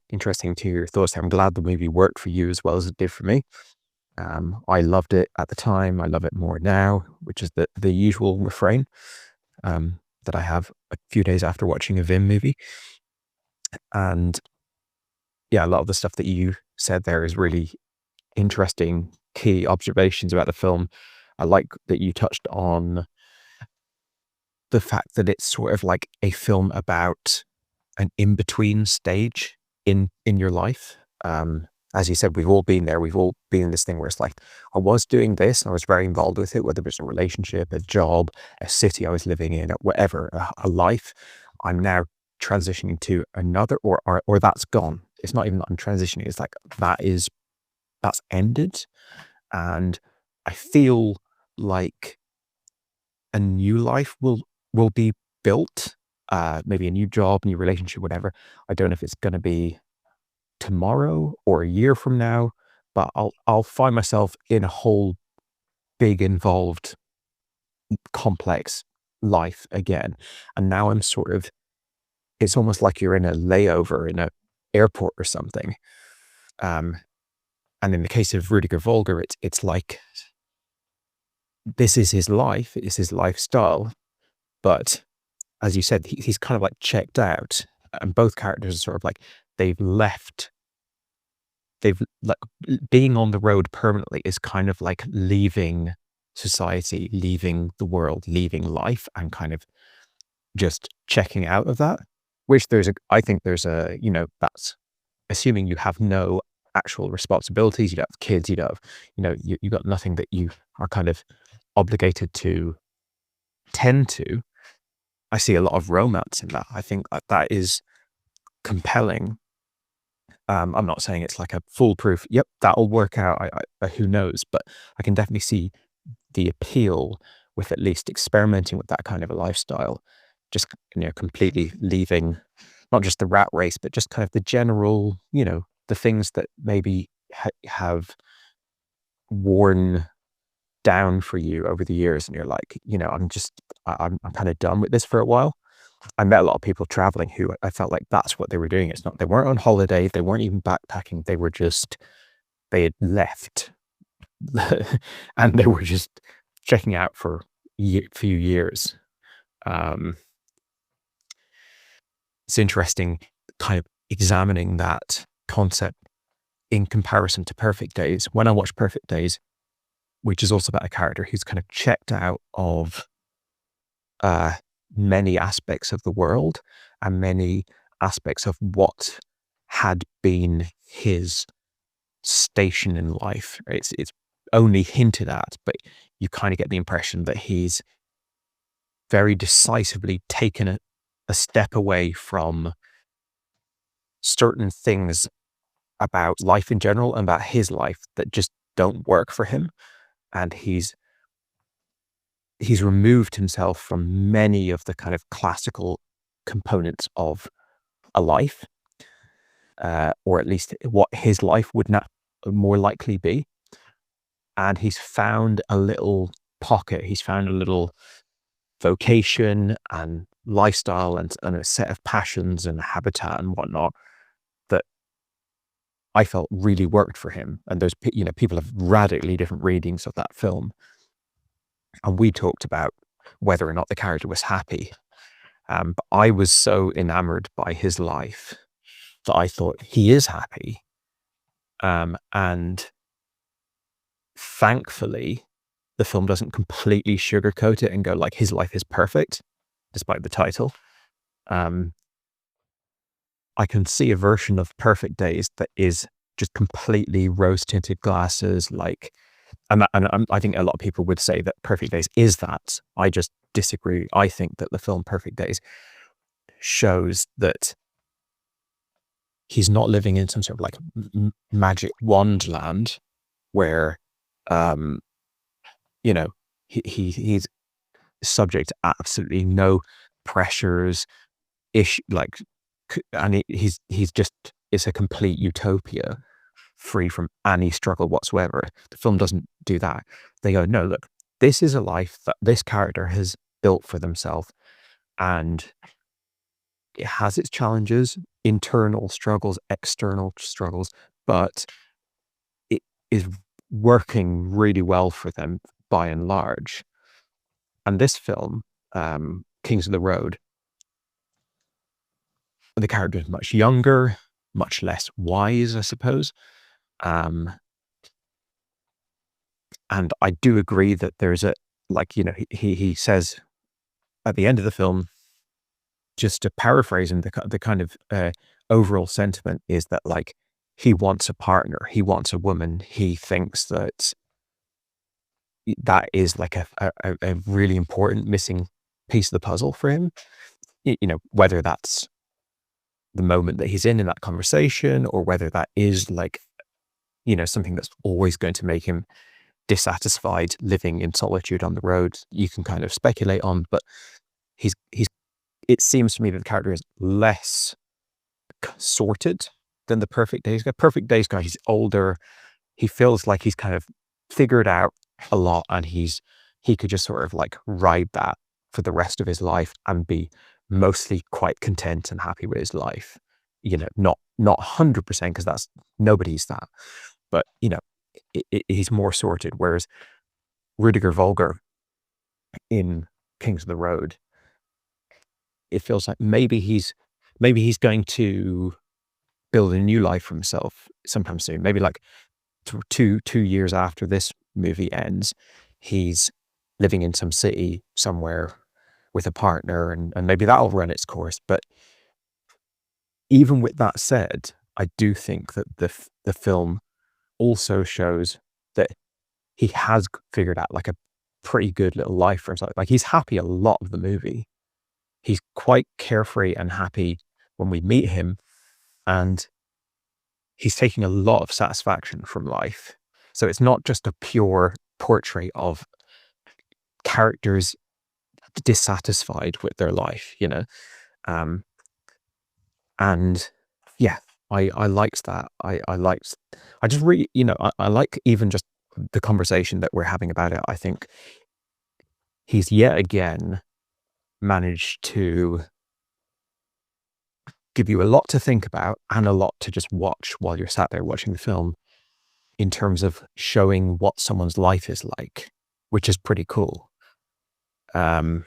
interesting to hear your thoughts there. I'm glad the movie worked for you as well as it did for me. I loved it at the time. I love it more now, which is the usual refrain that I have a few days after watching a Vim movie. And yeah, a lot of the stuff that you said there is really interesting key observations about the film. I like that you touched on the fact that it's sort of like a film about an in-between stage in your life. As you said, we've all been there. We've all been in this thing where it's like, I was doing this and I was very involved with it, whether it was a relationship, a job, a city I was living in, whatever, a life. I'm now transitioning to another, or that's gone. It's not even that I'm transitioning. It's like that's ended. And I feel like a new life will be built, maybe a new job, new relationship, whatever. I don't know if it's going to be tomorrow or a year from now, but I'll find myself in a whole big, involved, complex life again. And now I'm sort of, it's almost like you're in a layover in a airport or something. And in the case of Rudiger Volger, it's like, this is his life, it's his lifestyle, but as you said, he's kind of like checked out, and both characters are sort of like, they've like, being on the road permanently is kind of like leaving society, leaving the world, leaving life, and kind of just checking out of that, which I think there's a, you know, that's assuming you have no actual responsibilities, you don't have kids, you don't have, you know, you got nothing that you are kind of obligated to tend to. I see a lot of romance in that. I think that is compelling. I'm not saying it's like a foolproof, yep, that'll work out. Who knows? But I can definitely see the appeal with at least experimenting with that kind of a lifestyle. Just, you know, completely leaving not just the rat race, but just kind of the general, you know, the things that maybe have worn down for you over the years, and you're like, you know, I'm kind of done with this for a while. I met a lot of people traveling who I felt like that's what they were doing. It's not, they weren't on holiday, they weren't even backpacking, they had left and they were just checking out for few years. It's interesting kind of examining that concept in comparison to Perfect Days. When I watch Perfect Days, which is also about a character who's kind of checked out of many aspects of the world and many aspects of what had been his station in life. It's only hinted at, but you kind of get the impression that he's very decisively taken a step away from certain things about life in general and about his life that just don't work for him. And he's removed himself from many of the kind of classical components of a life, or at least what his life would not more likely be. And he's found a little pocket. He's found a little vocation and lifestyle and a set of passions and habitat and whatnot that I felt really worked for him. And there's, people have radically different readings of that film. And we talked about whether or not the character was happy. But I was so enamored by his life that I thought he is happy. And thankfully, the film doesn't completely sugarcoat it and go like his life is perfect, despite the title. I can see a version of Perfect Days that is just completely rose-tinted glasses, and I think a lot of people would say that Perfect Days is that. I just disagree. I think that the film Perfect Days shows that he's not living in some sort of like magic wonderland where, he's subject to absolutely no pressures, and he's just, it's a complete utopia, free from any struggle whatsoever. The film doesn't do that. They go, no, look, this is a life that this character has built for themselves, and it has its challenges, internal struggles, external struggles, but it is working really well for them by and large. And this film, Kings of the Road, the character is much younger, much less wise, I suppose. And I do agree that there's he says at the end of the film, just to paraphrase him, the kind of overall sentiment is that like he wants a partner, he wants a woman. He thinks that is like a really important missing piece of the puzzle for him. Whether that's the moment that he's in that conversation, or whether that is like, something that's always going to make him dissatisfied living in solitude on the road, you can kind of speculate on, but it seems to me that the character is less sorted than the Perfect Days guy. Perfect Days guy, he's older. He feels like he's kind of figured out a lot, and he could just sort of like ride that for the rest of his life and be mostly quite content and happy with his life. Not 100%, because that's, nobody's that, but he's more sorted. Whereas Rudiger Volger in Kings of the Road, it feels like maybe he's going to build a new life for himself sometime soon. Maybe like two years after this movie ends, he's living in some city somewhere with a partner, and maybe that'll run its course. But even with that said, I do think that the film also shows that he has figured out like a pretty good little life for himself. Like he's happy a lot of the movie. He's quite carefree and happy when we meet him, and he's taking a lot of satisfaction from life. So it's not just a pure portrait of characters dissatisfied with their life, and yeah, I liked that. I just really, I like even just the conversation that we're having about it. I think he's yet again managed to give you a lot to think about and a lot to just watch while you're sat there watching the film, in terms of showing what someone's life is like, which is pretty cool. So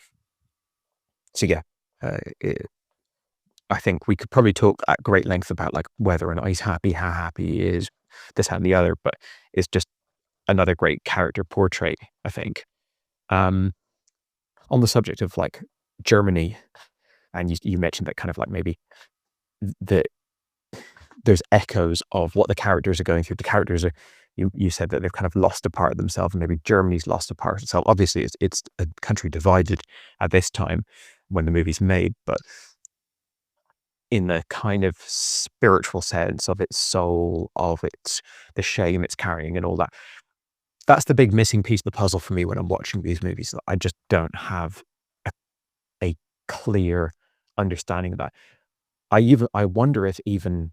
yeah, I think we could probably talk at great length about like whether or not he's happy, how happy he is, this, that, and the other, but it's just another great character portrait, I think. On the subject of like Germany, and you mentioned that kind of like maybe there's echoes of what the characters are going through. The characters are you said that they've kind of lost a part of themselves, and maybe Germany's lost a part of itself. Obviously, it's a country divided at this time when the movie's made, but in the kind of spiritual sense of its soul, of the shame it's carrying and all that. That's the big missing piece of the puzzle for me when I'm watching these movies. I just don't have a clear understanding of that. I wonder if even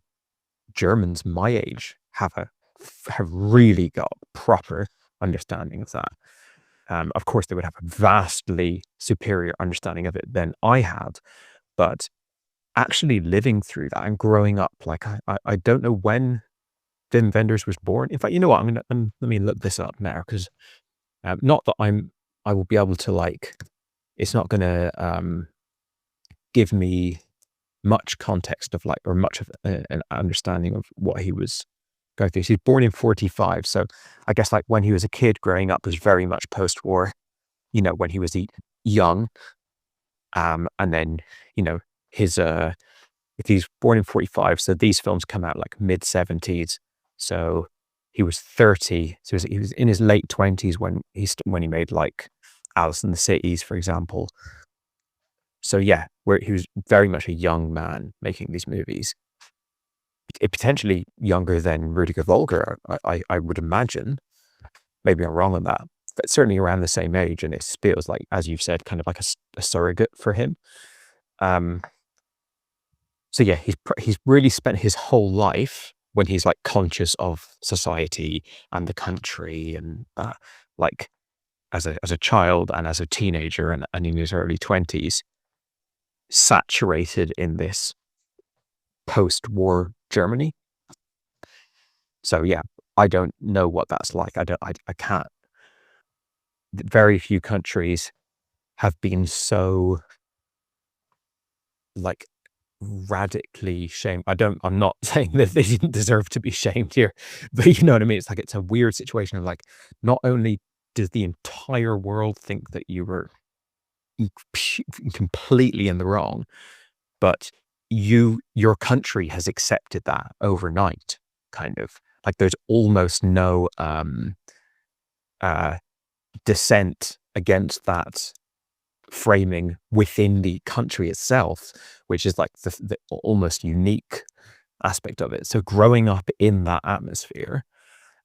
Germans my age have really got proper understanding of that. Of course, they would have a vastly superior understanding of it than I had, but actually living through that and growing up, like I don't know when Wim Wenders was born. In fact, you know what? Let me look this up now, because not that I will be able to, like, it's not going to give me much context of, like, or much of an understanding of what he was going through. So he's born in 45. So I guess, like, when he was a kid growing up was very much post-war, when he was young. And then, his, if he's born in 45, so these films come out like mid 70s. So he was 30. So he was in his late 20s when he made, like, Alice in the Cities, for example. So yeah, where he was very much a young man making these movies. Potentially younger than Rudiger Volger, I would imagine. Maybe I'm wrong on that, but certainly around the same age. And it feels like, as you've said, kind of like a surrogate for him. So yeah, he's really spent his whole life, when he's, like, conscious of society and the country, and like, as a child and as a teenager and in his early 20s, saturated in this post-war Germany. So yeah, I don't know what that's like. I can't. Very few countries have been so, like, radically shamed. I'm not saying that they didn't deserve to be shamed here, but you know what I mean? It's like, it's a weird situation of, like, not only does the entire world think that you were completely in the wrong, but your country has accepted that overnight, kind of. Like, there's almost no dissent against that framing within the country itself, which is, like, the almost unique aspect of it. So growing up in that atmosphere,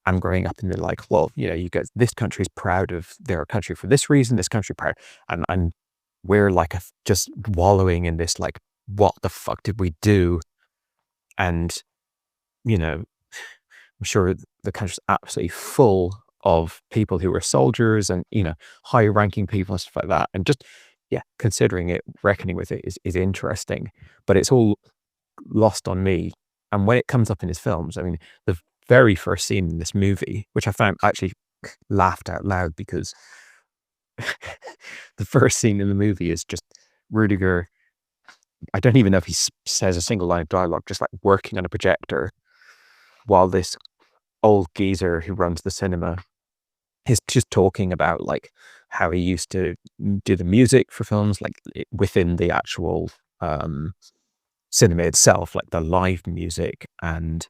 and growing up in the, like, well, you guys, this country's proud of their country for this reason, this country proud, and we're, like, just wallowing in this, like, what the fuck did we do? And I'm sure the country's absolutely full of people who were soldiers and, high-ranking people and stuff like that. And just, yeah, considering it, reckoning with it is interesting. But it's all lost on me. And when it comes up in his films, I mean, the very first scene in this movie, which I found, actually laughed out loud, because the first scene in the movie is just Rudiger. I don't even know if he says a single line of dialogue, just, like, working on a projector while this old geezer who runs the cinema is just talking about, like, how he used to do the music for films, like, within the actual cinema itself, like the live music, and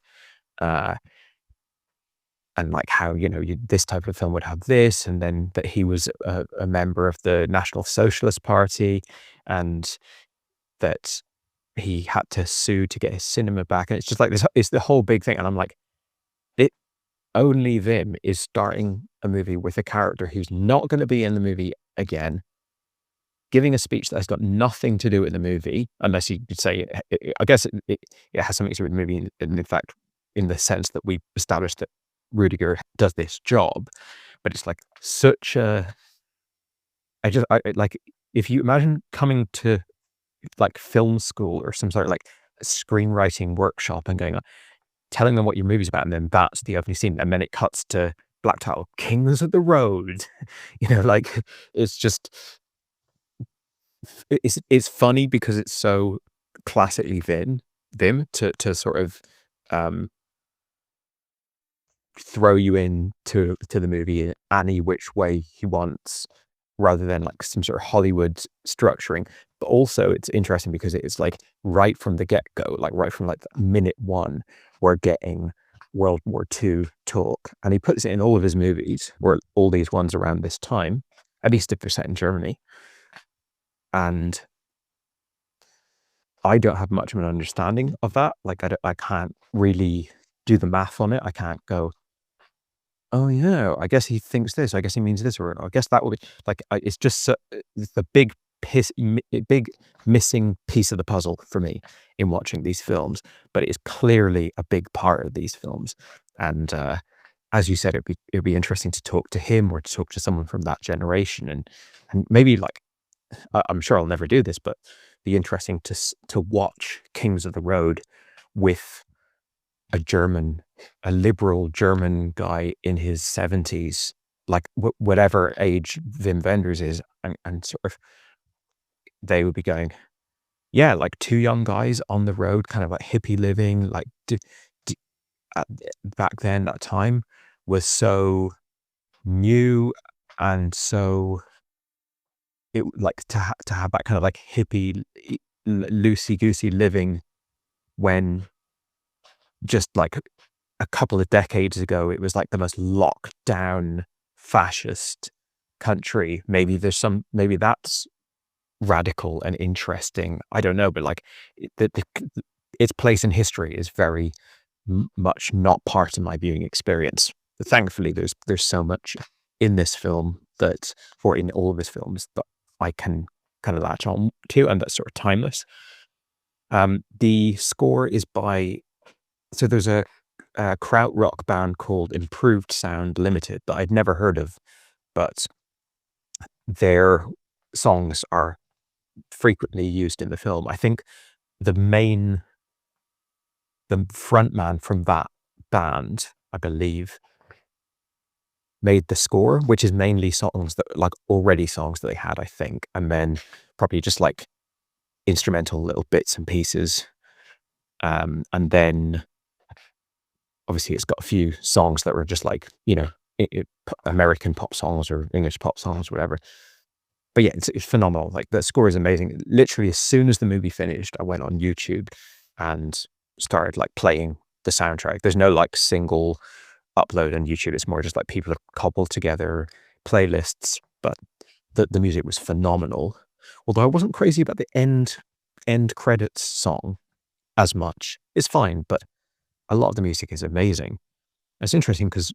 like, how, this type of film would have this, and then that he was a member of the National Socialist Party, and that he had to sue to get his cinema back. And it's just like this, it's the whole big thing. And I'm like, only Vim is starting a movie with a character who's not going to be in the movie again, giving a speech that has got nothing to do with the movie, unless you could say, I guess it has something to do with the movie, in fact, in the sense that we established that Rudiger does this job. But it's, like, such a, like, if you imagine coming to, like, film school or some sort of, like, screenwriting workshop and going, telling them what your movie's about, and then that's the opening scene, and then it cuts to black title, Kings of the Road. Like, it's just, it's funny because it's so classically Vim to sort of throw you into the movie in any which way he wants, rather than, like, some sort of Hollywood structuring. But also, it's interesting because it's, like, right from the get-go, like, right from, like, minute one, we're getting World War II talk, and he puts it in all of his movies, or all these ones around this time, at least if they're set in Germany. And I don't have much of an understanding of that. Like, I can't really do the math on it. I can't go, oh yeah, I guess he thinks this. I guess he means this, or I guess that would be like. It's just it's the big missing piece of the puzzle for me in watching these films. But it is clearly a big part of these films. And as you said, it'd be interesting to talk to him or to talk to someone from that generation, and maybe like I'm sure I'll never do this, but be interesting to watch Kings of the Road with a liberal German guy in his 70s, like whatever age Wim Wenders is, and sort of they would be going, yeah, like two young guys on the road, kind of like hippie living, like back then, that time was so new and so it like to have that kind of like hippie, loosey goosey living when just like a couple of decades ago, it was like the most locked down fascist country. Maybe that's radical and interesting. I don't know, but like its place in history is very much not part of my viewing experience. But thankfully, there's so much in this film or in all of his films that I can kind of latch on to, and that's sort of timeless. The score is by, so there's a krautrock band called Improved Sound Limited that I'd never heard of, but their songs are frequently used in the film. I think the frontman from that band, I believe, made the score, which is mainly songs that like already songs that they had, I think, and then probably just like instrumental little bits and pieces. And then obviously it's got a few songs that were just like, American pop songs or English pop songs, whatever. But yeah, it's phenomenal. Like the score is amazing. Literally, as soon as the movie finished, I went on YouTube and started like playing the soundtrack. There's no like single upload on YouTube. It's more just like people have cobbled together playlists, but the music was phenomenal. Although I wasn't crazy about the end credits song as much. It's fine, but a lot of the music is amazing. It's interesting because,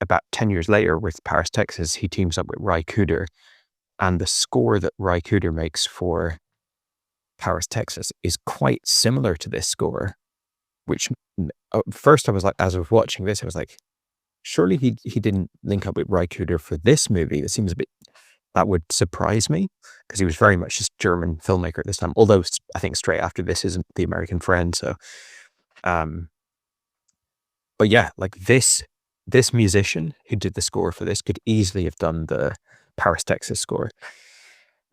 about 10 years later with Paris, Texas, he teams up with Ry Cooder, and the score that Ry Cooder makes for Paris, Texas is quite similar to this score, which first I was like, as I was watching this, I was like, surely he didn't link up with Ry Cooder for this movie. It seems a bit, that would surprise me because he was very much just German filmmaker at this time. Although I think straight after this isn't The American Friend. So, but yeah, like this musician who did the score for this could easily have done the Paris, Texas score.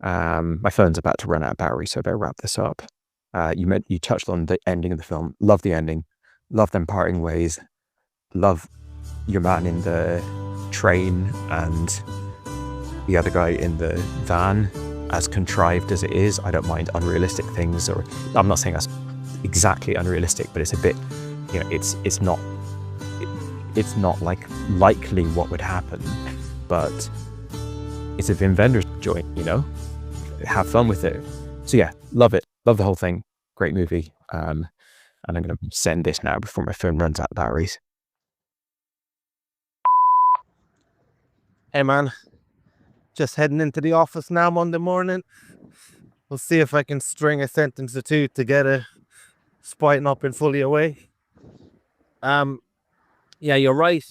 My phone's about to run out of battery, so I better wrap this up. You touched on the ending of the film. Love the ending. Love them parting ways. Love your man in the train and the other guy in the van. As contrived as it is, I don't mind unrealistic things, or I'm not saying that's exactly unrealistic, but it's a bit, it's not like likely what would happen, but it's a Wim Wenders joint, have fun with it. So yeah, love it. Love the whole thing. Great movie. And I'm going to send this now before my phone runs out of batteries. Hey man, just heading into the office now Monday morning. We'll see if I can string a sentence or two together, spiting up and fully away. Yeah, you're right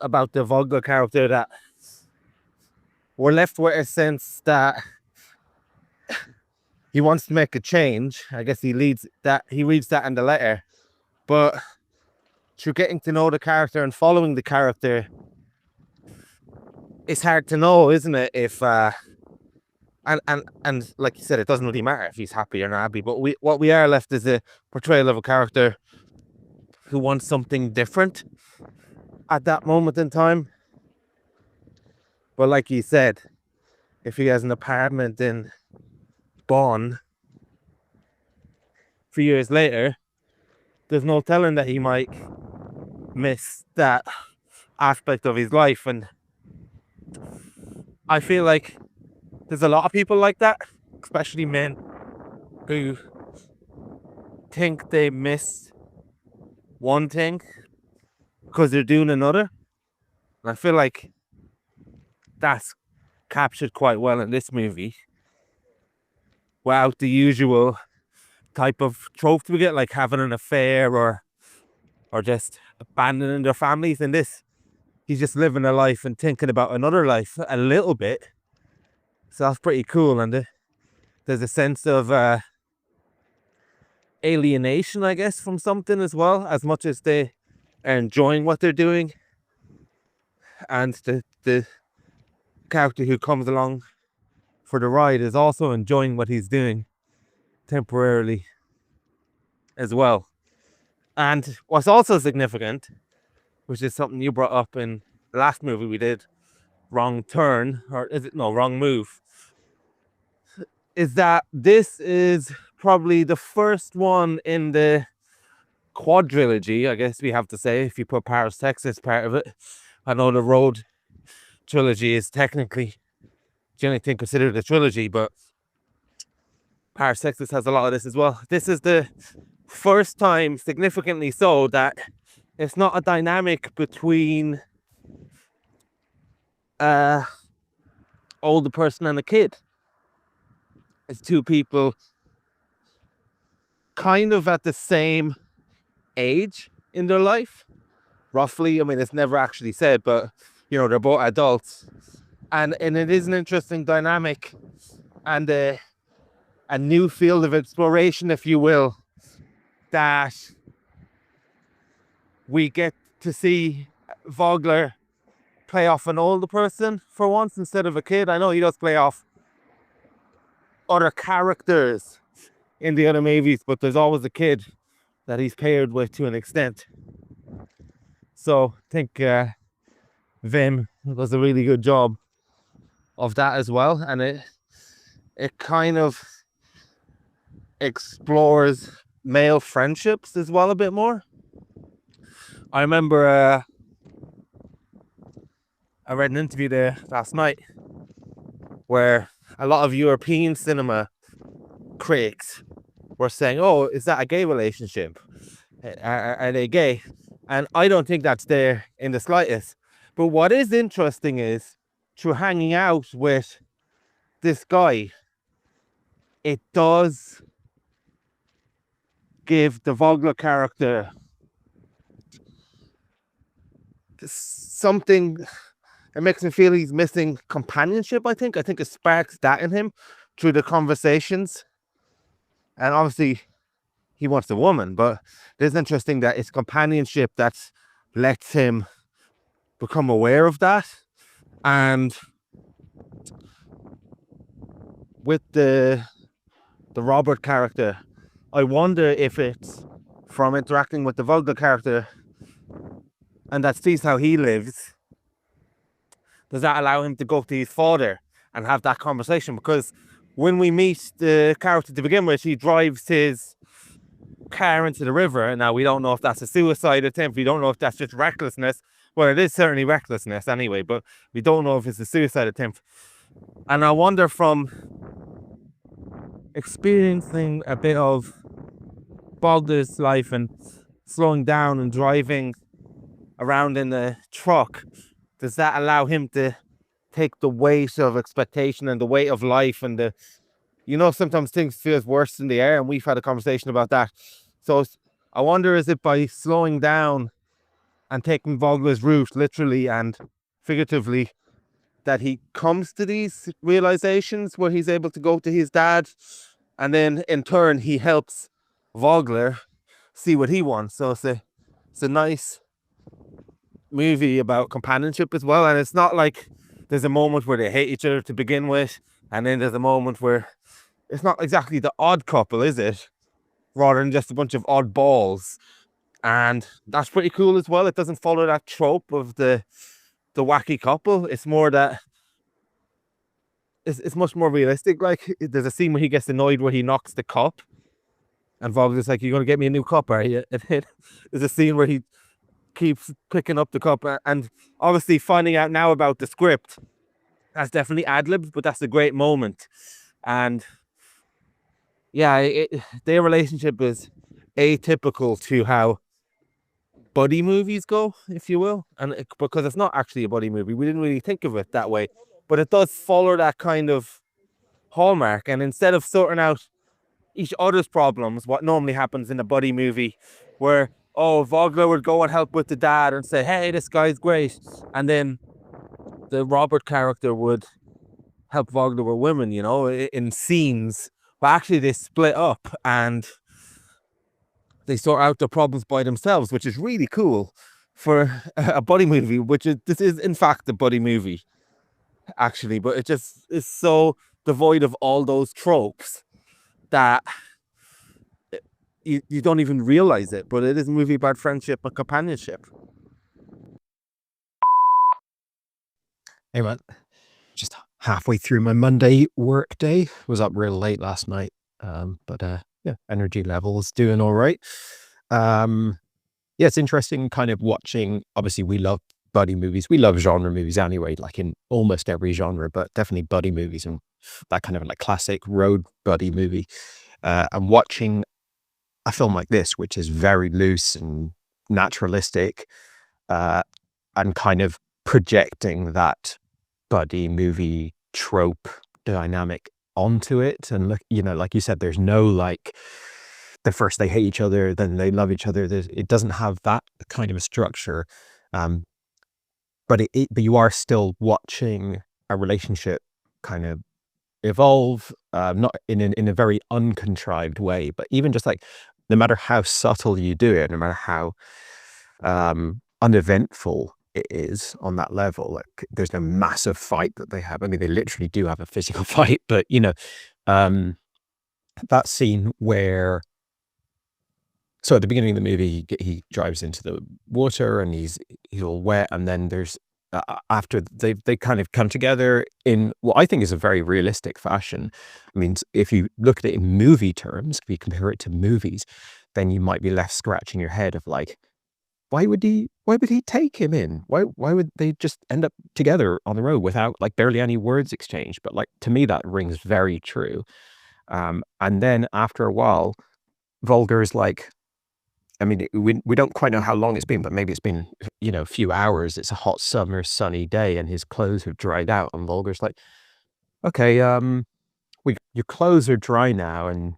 about the Volga character, that we're left with a sense that he wants to make a change. I guess he reads that in the letter, but through getting to know the character and following the character, it's hard to know, isn't it? If and like you said, it doesn't really matter if he's happy or not happy. But what we are left is a portrayal of a character who wants something different at that moment in time. But like you said, if he has an apartment in Bonn 3 years later, there's no telling that he might miss that aspect of his life. And I feel like there's a lot of people like that, especially men, who think they miss one thing because they're doing another. And I feel like that's captured quite well in this movie, without the usual type of tropes we get, like having an affair or just abandoning their families. In this, he's just living a life and thinking about another life a little bit. So that's pretty cool. And there's a sense of alienation, I guess, from something as well, as much as they are enjoying what they're doing. And the character who comes along for the ride is also enjoying what he's doing temporarily as well. And what's also significant, which is something you brought up in the last movie we did, Wrong Turn, or is it, no, Wrong Move, is that this is probably the first one in the quadrilogy, I guess we have to say, if you put Paris, Texas part of it. I know the Road trilogy is technically the only thing considered a trilogy, but Paris, Texas has a lot of this as well. This is the first time, significantly so, that it's not a dynamic between older person and a kid. It's two people kind of at the same age in their life, roughly. I mean, it's never actually said, but you know, they're both adults, and it is an interesting dynamic and a new field of exploration, if you will, that we get to see Vogler play off an older person for once instead of a kid. I know he does play off other characters in the other movies, but there's always a kid that he's paired with to an extent. So I think Vim does a really good job of that as well, and it kind of explores male friendships as well a bit more. I remember I read an interview there last night where a lot of European cinema critics were saying, oh, is that a gay relationship? Are they gay? And I don't think that's there in the slightest. But what is interesting is, through hanging out with this guy, it does give the Vogler character something. It makes me feel he's missing companionship, I think. I think it sparks that in him through the conversations. And obviously, he wants a woman, but it's interesting that it's companionship that lets him become aware of that. And with the Robert character, I wonder if it's from interacting with the Vogler character and that sees how he lives, does that allow him to go to his father and have that conversation? Because when we meet the character to begin with, he drives his car into the river, and now we don't know if that's a suicide attempt, we don't know if that's just recklessness. Well, it is certainly recklessness anyway, but we don't know if it's a suicide attempt. And I wonder, from experiencing a bit of Bogler's life and slowing down and driving around in the truck, does that allow him to take the weight of expectation and the weight of life and the, you know, sometimes things feels worse in the air, and we've had a conversation about that. So I wonder, is it by slowing down and taking Vogler's route literally and figuratively that he comes to these realizations where he's able to go to his dad, and then in turn he helps Vogler see what he wants. So it's a nice movie about companionship as well. And it's not like there's a moment where they hate each other to begin with, and then there's a moment where it's not exactly the odd couple, is it? Rather than just a bunch of oddballs. And that's pretty cool as well. It doesn't follow that trope of the wacky couple. It's more that it's much more realistic. Like, there's a scene where he gets annoyed where he knocks the cup, and Vogler's like, "You're gonna get me a new cup, are you?" And then there's a scene where he keeps picking up the cup, and obviously finding out now about the script, that's definitely ad-libs, but that's a great moment. And yeah, their relationship is atypical to how buddy movies go, if you will, and because it's not actually a buddy movie, we didn't really think of it that way, but it does follow that kind of hallmark. And instead of sorting out each other's problems, what normally happens in a buddy movie, where Vogler would go and help with the dad and say, hey, this guy's great, and then the Robert character would help Vogler with women, you know, in scenes. But actually they split up and they sort out their problems by themselves, which is really cool for a buddy movie, this is in fact a buddy movie, actually, but it just is so devoid of all those tropes that you don't even realize it, but it is a movie about friendship and companionship. Hey man, just halfway through my Monday work day. Was up real late last night, but yeah, energy levels doing all right. Yeah, it's interesting kind of watching. Obviously, we love buddy movies. We love genre movies anyway, like in almost every genre, but definitely buddy movies and that kind of like classic road buddy movie. And watching a film like this, which is very loose and naturalistic, and kind of projecting that buddy movie trope dynamic onto it. And look, you know, like you said, there's no like the first they hate each other, then they love each other. It doesn't have that kind of a structure. But you are still watching a relationship kind of evolve, not in a very uncontrived way, but even just like, no matter how subtle you do it, no matter how uneventful it is on that level, like there's no massive fight that they have. I mean, they literally do have a physical fight, but you know, that scene where, so at the beginning of the movie, he drives into the water and he's all wet, and then there's after they kind of come together in what I think is a very realistic fashion. I mean, if you look at it in movie terms, if you compare it to movies, then you might be left scratching your head of like, why would he take him in? Why would they just end up together on the road without like barely any words exchanged? But like, to me, that rings very true. And then after a while, Volger's like, I mean, we don't quite know how long it's been, but maybe it's been, you know, a few hours. It's a hot summer sunny day and his clothes have dried out, and Volger's like, okay, your clothes are dry now, and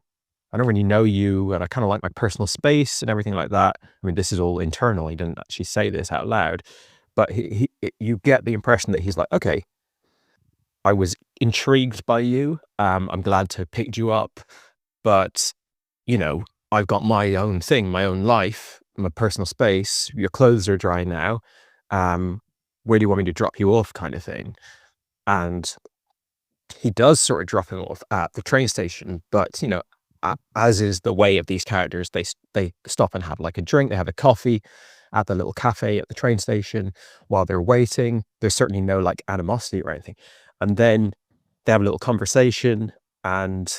I don't really know you, and I kind of like my personal space and everything like that. I mean, this is all internal. He didn't actually say this out loud, but you get the impression that he's like, okay, I was intrigued by you. I'm glad to have picked you up, but you know, I've got my own thing, my own life, my personal space. Your clothes are dry now. Where do you want me to drop you off, kind of thing? And he does sort of drop him off at the train station, but you know, as is the way of these characters, they stop and have like a drink. They have a coffee at the little cafe at the train station while they're waiting. There's certainly no like animosity or anything. And then they have a little conversation and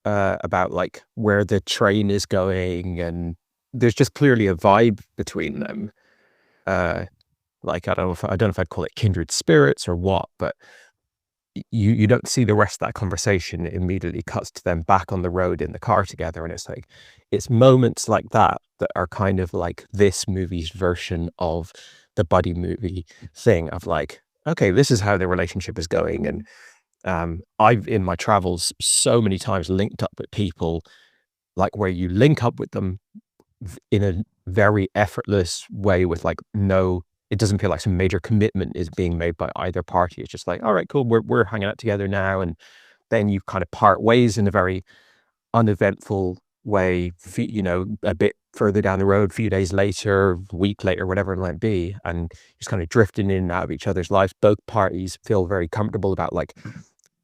about like where the train is going, and there's just clearly a vibe between them. Like I don't know if I'd call it kindred spirits or what, but you don't see the rest of that conversation. It immediately cuts to them back on the road in the car together, and it's like, it's moments like that that are kind of like this movie's version of the buddy movie thing of like, okay, this is how their relationship is going. And I've in my travels so many times linked up with people like where you link up with them in a very effortless way with like it doesn't feel like some major commitment is being made by either party. It's just like, all right, cool, we're hanging out together now, and then you kind of part ways in a very uneventful way, you know, a bit further down the road, a few days later, a week later, whatever it might be, and just kind of drifting in and out of each other's lives. Both parties feel very comfortable about like,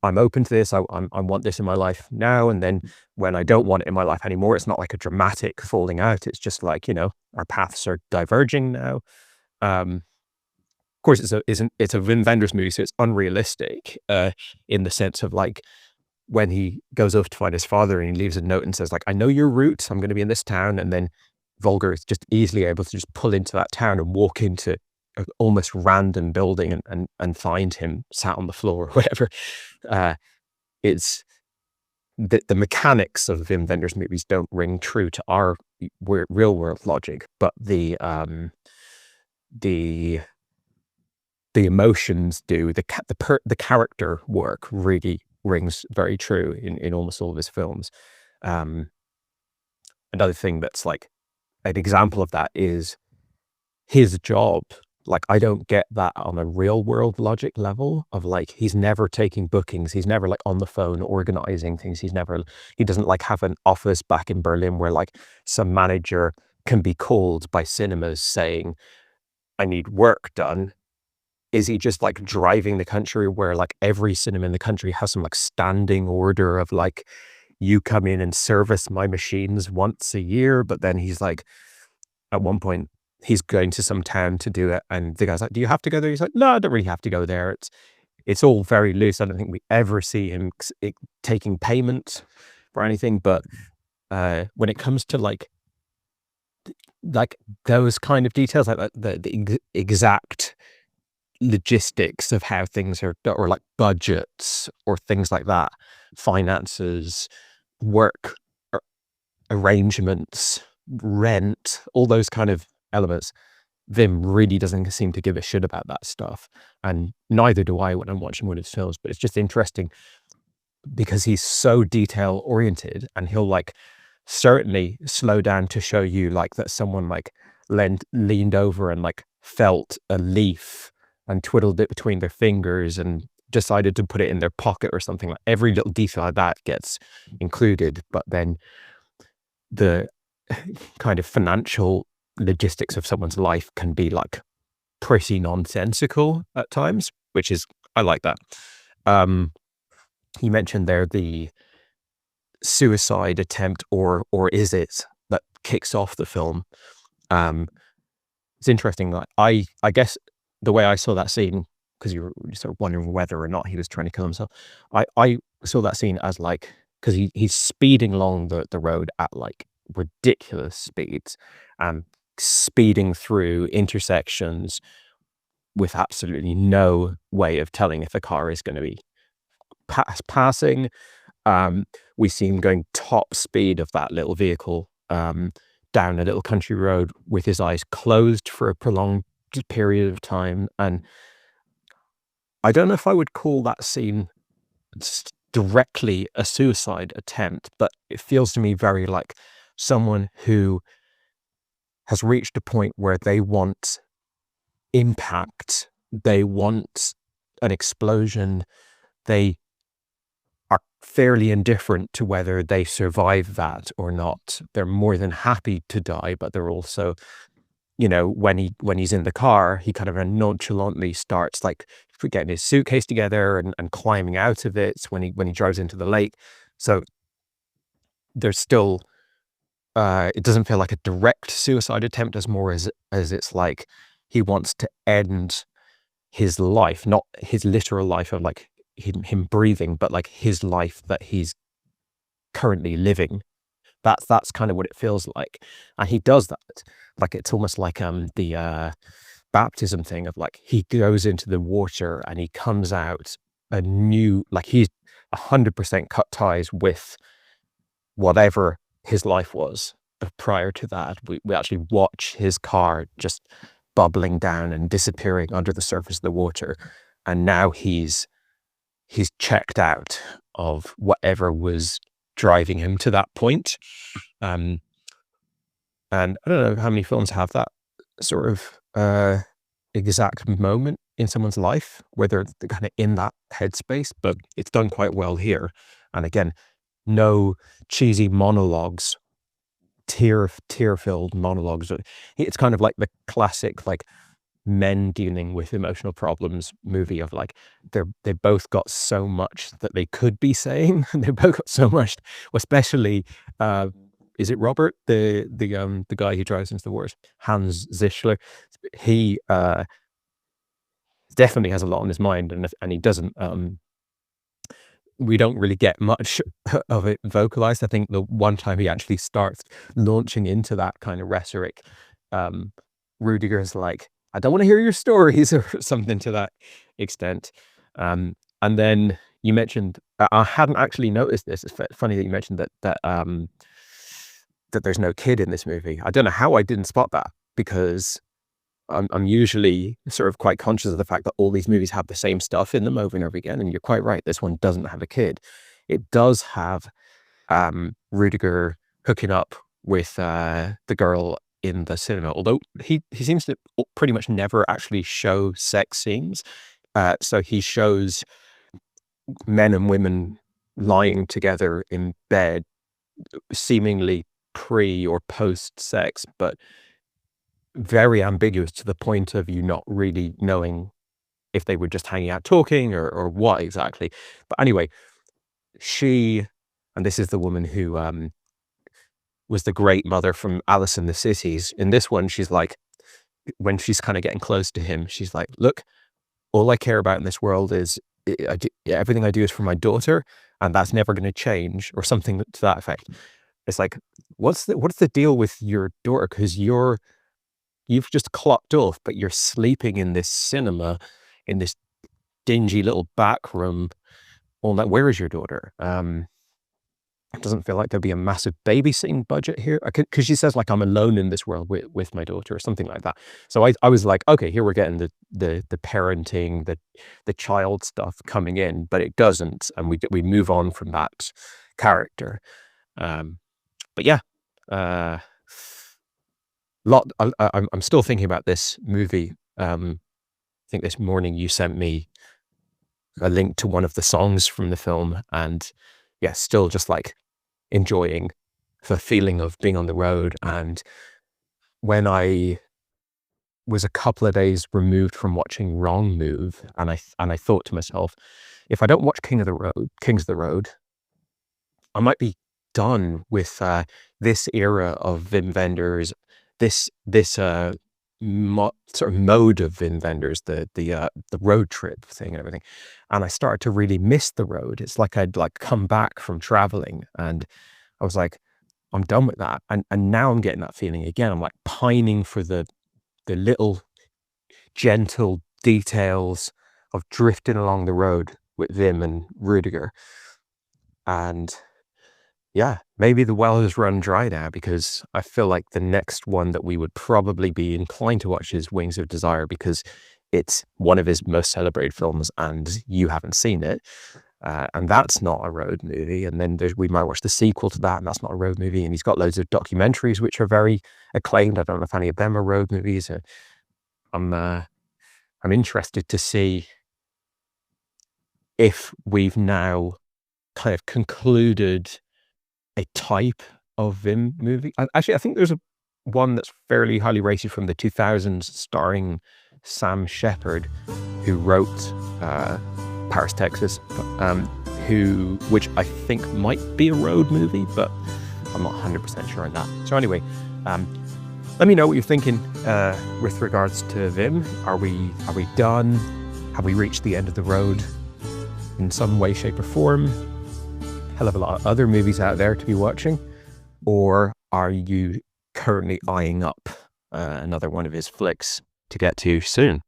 I'm open to this. I want this in my life now. And then when I don't want it in my life anymore, it's not like a dramatic falling out. It's just like, you know, our paths are diverging now. Of course, it's a Wim Wenders movie, so it's unrealistic in the sense of like when he goes off to find his father and he leaves a note and says like, I know your route. I'm going to be in this town. And then Volger is just easily able to just pull into that town and walk into an almost random building and find him sat on the floor or whatever. It's the mechanics of Wim Wenders movies don't ring true to our real world logic, but the emotions do. The character work really rings very true in almost all of his films. Another thing that's like an example of that is his job. Like, I don't get that on a real world logic level of like, he's never taking bookings. He's never like on the phone organizing things. He doesn't like have an office back in Berlin where like some manager can be called by cinemas saying, I need work done. Is he just like driving the country where like every cinema in the country has some like standing order of like, you come in and service my machines once a year, but then he's like, at one point, he's going to some town to do it, and the guy's like, do you have to go there? He's like, no, I don't really have to go there. It's all very loose. I don't think we ever see him taking payment for anything. But when it comes to like those kind of details, like the exact logistics of how things are, or like budgets or things like that, finances, work arrangements, rent, all those kind of elements, Vim really doesn't seem to give a shit about that stuff. And neither do I when I'm watching one of his films, but it's just interesting because he's so detail oriented, and he'll like certainly slow down to show you like that someone like leaned over and like felt a leaf and twiddled it between their fingers and decided to put it in their pocket or something. Like every little detail like that gets included, but then the kind of financial logistics of someone's life can be like pretty nonsensical at times, which is, I like that. You mentioned there the suicide attempt, or is it, that kicks off the film. It's interesting. Like I guess the way I saw that scene, because you were sort of wondering whether or not he was trying to kill himself, I saw that scene as like, because he's speeding along the road at like ridiculous speeds, speeding through intersections with absolutely no way of telling if a car is going to be passing. We see him going top speed of that little vehicle down a little country road with his eyes closed for a prolonged period of time. And I don't know if I would call that scene directly a suicide attempt, but it feels to me very like someone who has reached a point where they want impact, they want an explosion, they are fairly indifferent to whether they survive that or not. They're more than happy to die, but they're also, you know, when he's in the car, he kind of nonchalantly starts like getting his suitcase together and climbing out of it when he drives into the lake. So there's still it doesn't feel like a direct suicide attempt as more as it's like he wants to end his life, not his literal life of like him breathing, but like his life that he's currently living. That's kind of what it feels like. And he does that. Like it's almost like the baptism thing of like he goes into the water and he comes out a new, like he's 100% cut ties with whatever his life was prior to that. We actually watch his car just bubbling down and disappearing under the surface of the water. And now he's checked out of whatever was driving him to that point. And I don't know how many films have that sort of exact moment in someone's life where they're kind of in that headspace, but it's done quite well here. And again, no cheesy monologues, tear-filled monologues. It's kind of like the classic like men dealing with emotional problems movie of like they both got so much that they could be saying. They both got so much, especially is it Robert, the guy who drives into the wars, Hans Zischler? He definitely has a lot on his mind, and he doesn't we don't really get much of it vocalized. I think the one time he actually starts launching into that kind of rhetoric, Rudiger's like, I don't want to hear your stories, or something to that extent. And then you mentioned, I hadn't actually noticed this. It's funny that you mentioned that there's no kid in this movie. I don't know how I didn't spot that, because I'm usually sort of quite conscious of the fact that all these movies have the same stuff in them over and over again. And you're quite right. This one doesn't have a kid. It does have Rudiger hooking up with the girl in the cinema, although he seems to pretty much never actually show sex scenes. So he shows men and women lying together in bed, seemingly pre or post sex, but very ambiguous to the point of you not really knowing if they were just hanging out talking or what exactly. But anyway, and this is the woman who was the great mother from Alice in the Cities. In this one, she's like, when she's kind of getting close to him, she's like, look, all I care about in this world is everything I do is for my daughter, and that's never going to change, or something to that effect. It's like, what's the deal with your daughter? Because you've just clocked off, but you're sleeping in this cinema, in this dingy little back room all night. Where is your daughter? It doesn't feel like there'd be a massive babysitting budget here, because she says, like, I'm alone in this world with my daughter, or something like that. So I was like, okay, here we're getting the parenting, the child stuff coming in, but it doesn't, and we move on from that character. But yeah, I'm still thinking about this movie. I think this morning you sent me a link to one of the songs from the film, and yeah, still just like enjoying the feeling of being on the road. And when I was a couple of days removed from watching Wrong Move, and I thought to myself, if I don't watch Kings of the Road, I might be done with this era of Wim Wenders, this sort of mode of Wim Wenders, the road trip thing and everything. And I started to really miss the road. It's like I'd like come back from traveling, and I was like, I'm done with that. And now I'm getting that feeling again. I'm like pining for the little gentle details of drifting along the road with Wim and Rudiger. And yeah, maybe the well has run dry now, because I feel like the next one that we would probably be inclined to watch is Wings of Desire, because it's one of his most celebrated films and you haven't seen it. And that's not a road movie. And then we might watch the sequel to that, and that's not a road movie. And he's got loads of documentaries which are very acclaimed. I don't know if any of them are road movies. I'm interested to see if we've now kind of concluded a type of Vim movie. Actually, I think there's one that's fairly highly rated from the 2000s, starring Sam Shepard, who wrote Paris, Texas, which I think might be a road movie, but I'm not 100% sure on that. So anyway, let me know what you're thinking with regards to Vim. Are we done? Have we reached the end of the road in some way, shape, or form? Hell of a lot of other movies out there to be watching, or are you currently eyeing up another one of his flicks to get to soon?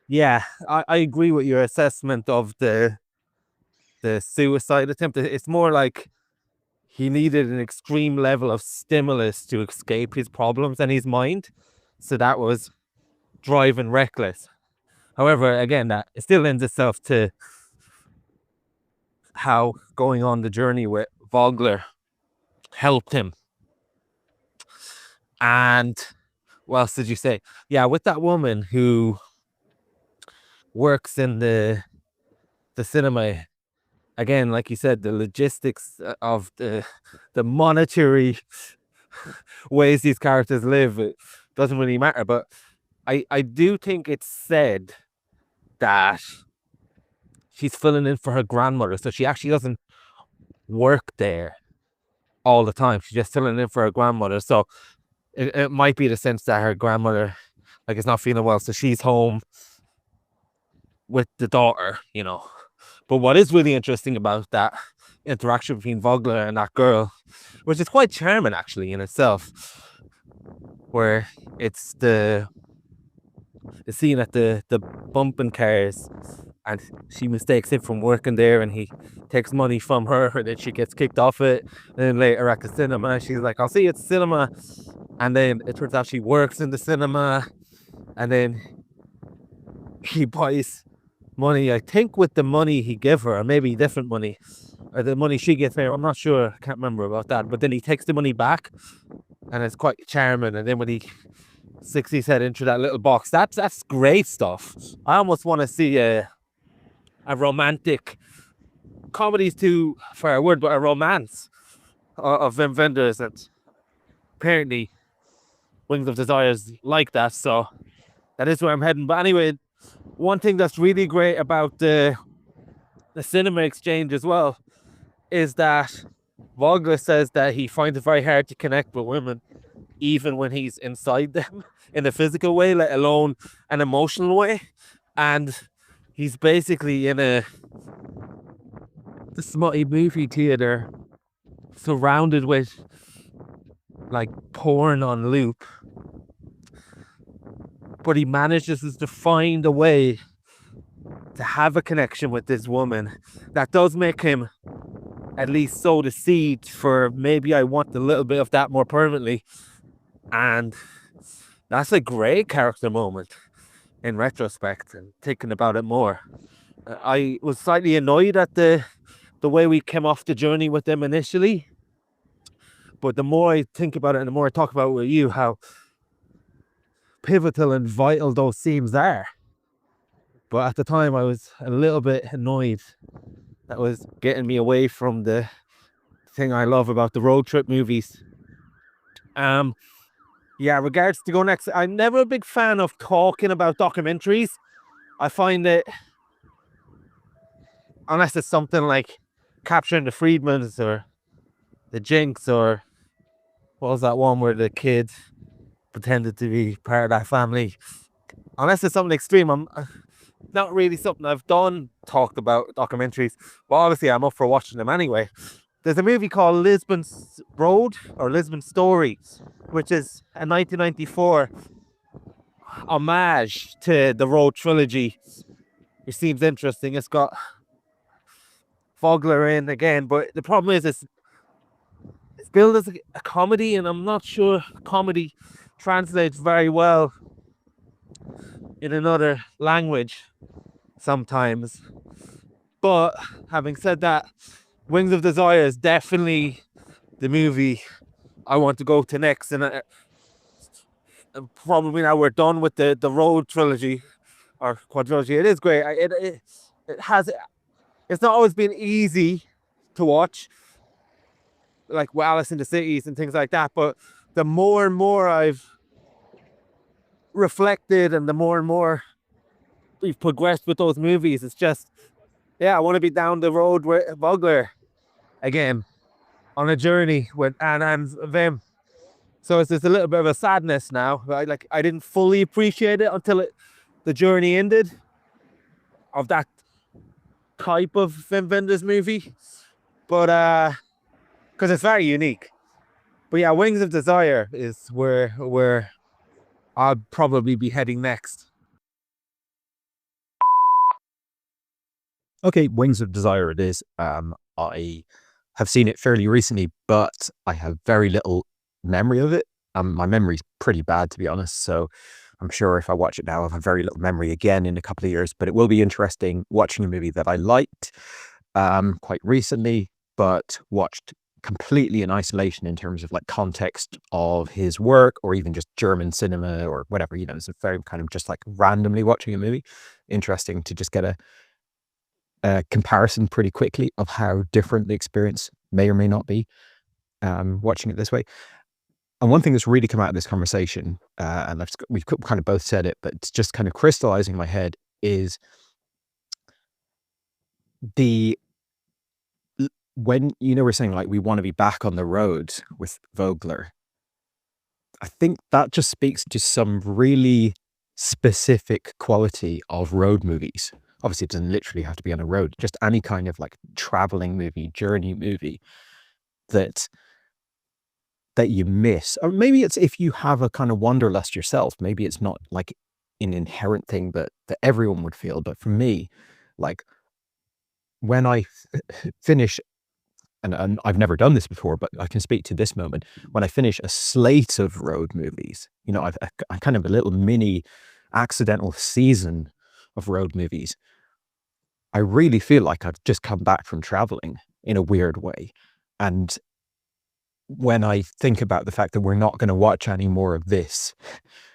Yeah, I agree with your assessment of the suicide attempt. It's more like he needed an extreme level of stimulus to escape his problems and his mind, so that was driving reckless. However, again, that it still lends itself to how going on the journey with Vogler helped him. And what else did you say? Yeah, with that woman who works in the cinema, again, like you said, the logistics of the monetary ways these characters live, it doesn't really matter. But I do think it's said that she's filling in for her grandmother, so she actually doesn't work there all the time. She's just filling in for her grandmother. So it might be the sense that her grandmother like is not feeling well, so she's home with the daughter, But what is really interesting about that interaction between Vogler and that girl, which is quite charming actually in itself, where it's the scene at the bumping cars, and she mistakes him from working there, and he takes money from her, and then she gets kicked off it. And then later at the cinema, she's like, "I'll see you at the cinema," and then it turns out she works in the cinema, and then he buys money, I think, with the money he gave her, or maybe different money, or the money she gave her. I'm not sure. I can't remember about that. But then he takes the money back, and it's quite charming. And then when he sticks his head into that little box, that's great stuff. I almost want to see a romantic comedy's too far a word, but a romance of Wim Wenders, and apparently Wings of Desires like that. So that is where I'm heading. But anyway, one thing that's really great about the cinema exchange as well is that Vogler says that he finds it very hard to connect with women, even when he's inside them in a physical way, let alone an emotional way. And he's basically in the smutty movie theater, surrounded with like porn on loop, but he manages to find a way to have a connection with this woman that does make him at least sow the seed for maybe I want a little bit of that more permanently. And that's a great character moment in retrospect and thinking about it more. I was slightly annoyed at the way we came off the journey with them initially, but the more I think about it and the more I talk about it with you, how pivotal and vital those scenes are. But at the time I was a little bit annoyed that was getting me away from the thing I love about the road trip movies. Yeah, regards to go next, I'm never a big fan of talking about documentaries. I find that unless it's something like Capturing the Freedmans or The Jinx, or what was that one where the kid pretended to be part of that family, unless it's something extreme, I'm not really something I've done, talked about documentaries, but obviously I'm up for watching them anyway. There's a movie called Lisbon Road or Lisbon Story, which is a 1994 homage to the Road trilogy. It seems interesting. It's got Vogler in again, but the problem is it's billed as a comedy, and I'm not sure comedy translates very well in another language sometimes. But having said that, Wings of Desire is definitely the movie I want to go to next, and probably now we're done with the Road trilogy or quadrilogy. It is great. It has, it's not always been easy to watch, like Alice in the Cities and things like that, but the more and more I've reflected and the more we've progressed with those movies, it's just, yeah, I want to be down the road with Vogler again on a journey with Anne and Vim. So it's just a little bit of a sadness now. I didn't fully appreciate it until the journey ended of that type of Wim Wenders movie, but because it's very unique. But yeah, Wings of Desire is where I'll probably be heading next. Okay, Wings of Desire it is. I have seen it fairly recently, but I have very little memory of it. My memory's pretty bad, to be honest, so I'm sure if I watch it now, I'll have very little memory again in a couple of years, but it will be interesting watching a movie that I liked quite recently, but watched completely in isolation in terms of like context of his work or even just German cinema or whatever, it's a very kind of just like randomly watching a movie. Interesting to just get a comparison pretty quickly of how different the experience may or may not be watching it this way. And one thing that's really come out of this conversation, and we've kind of both said it, but it's just kind of crystallizing in my head, is when, we're saying like we want to be back on the road with Vogler. I think that just speaks to some really specific quality of road movies obviously it doesn't literally have to be on a road, just any kind of like traveling movie, journey movie that you miss. Or maybe it's if you have a kind of wanderlust yourself, maybe it's not like an inherent thing that everyone would feel. But for me, like when I finish, and I've never done this before, but I can speak to this moment, when I finish a slate of road movies, you know, I'm kind of a little mini accidental season of road movies. I really feel like I've just come back from traveling in a weird way. And when I think about the fact that we're not going to watch any more of this,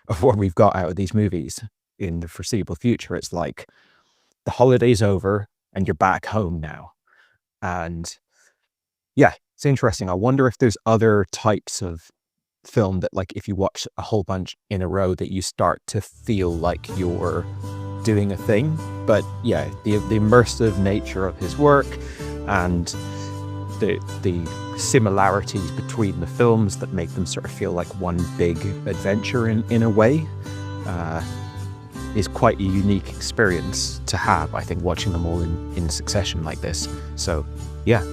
of what we've got out of these movies in the foreseeable future, it's like the holiday's over and you're back home now. And yeah, it's interesting. I wonder if there's other types of film that, like, if you watch a whole bunch in a row, that you start to feel like you're doing a thing. But yeah, the immersive nature of his work and the similarities between the films that make them sort of feel like one big adventure in a way is quite a unique experience to have, I think, watching them all in succession like this. So yeah,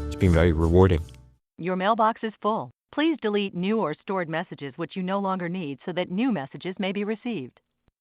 it's been very rewarding. Your mailbox is full. Please delete new or stored messages which you no longer need so that new messages may be received.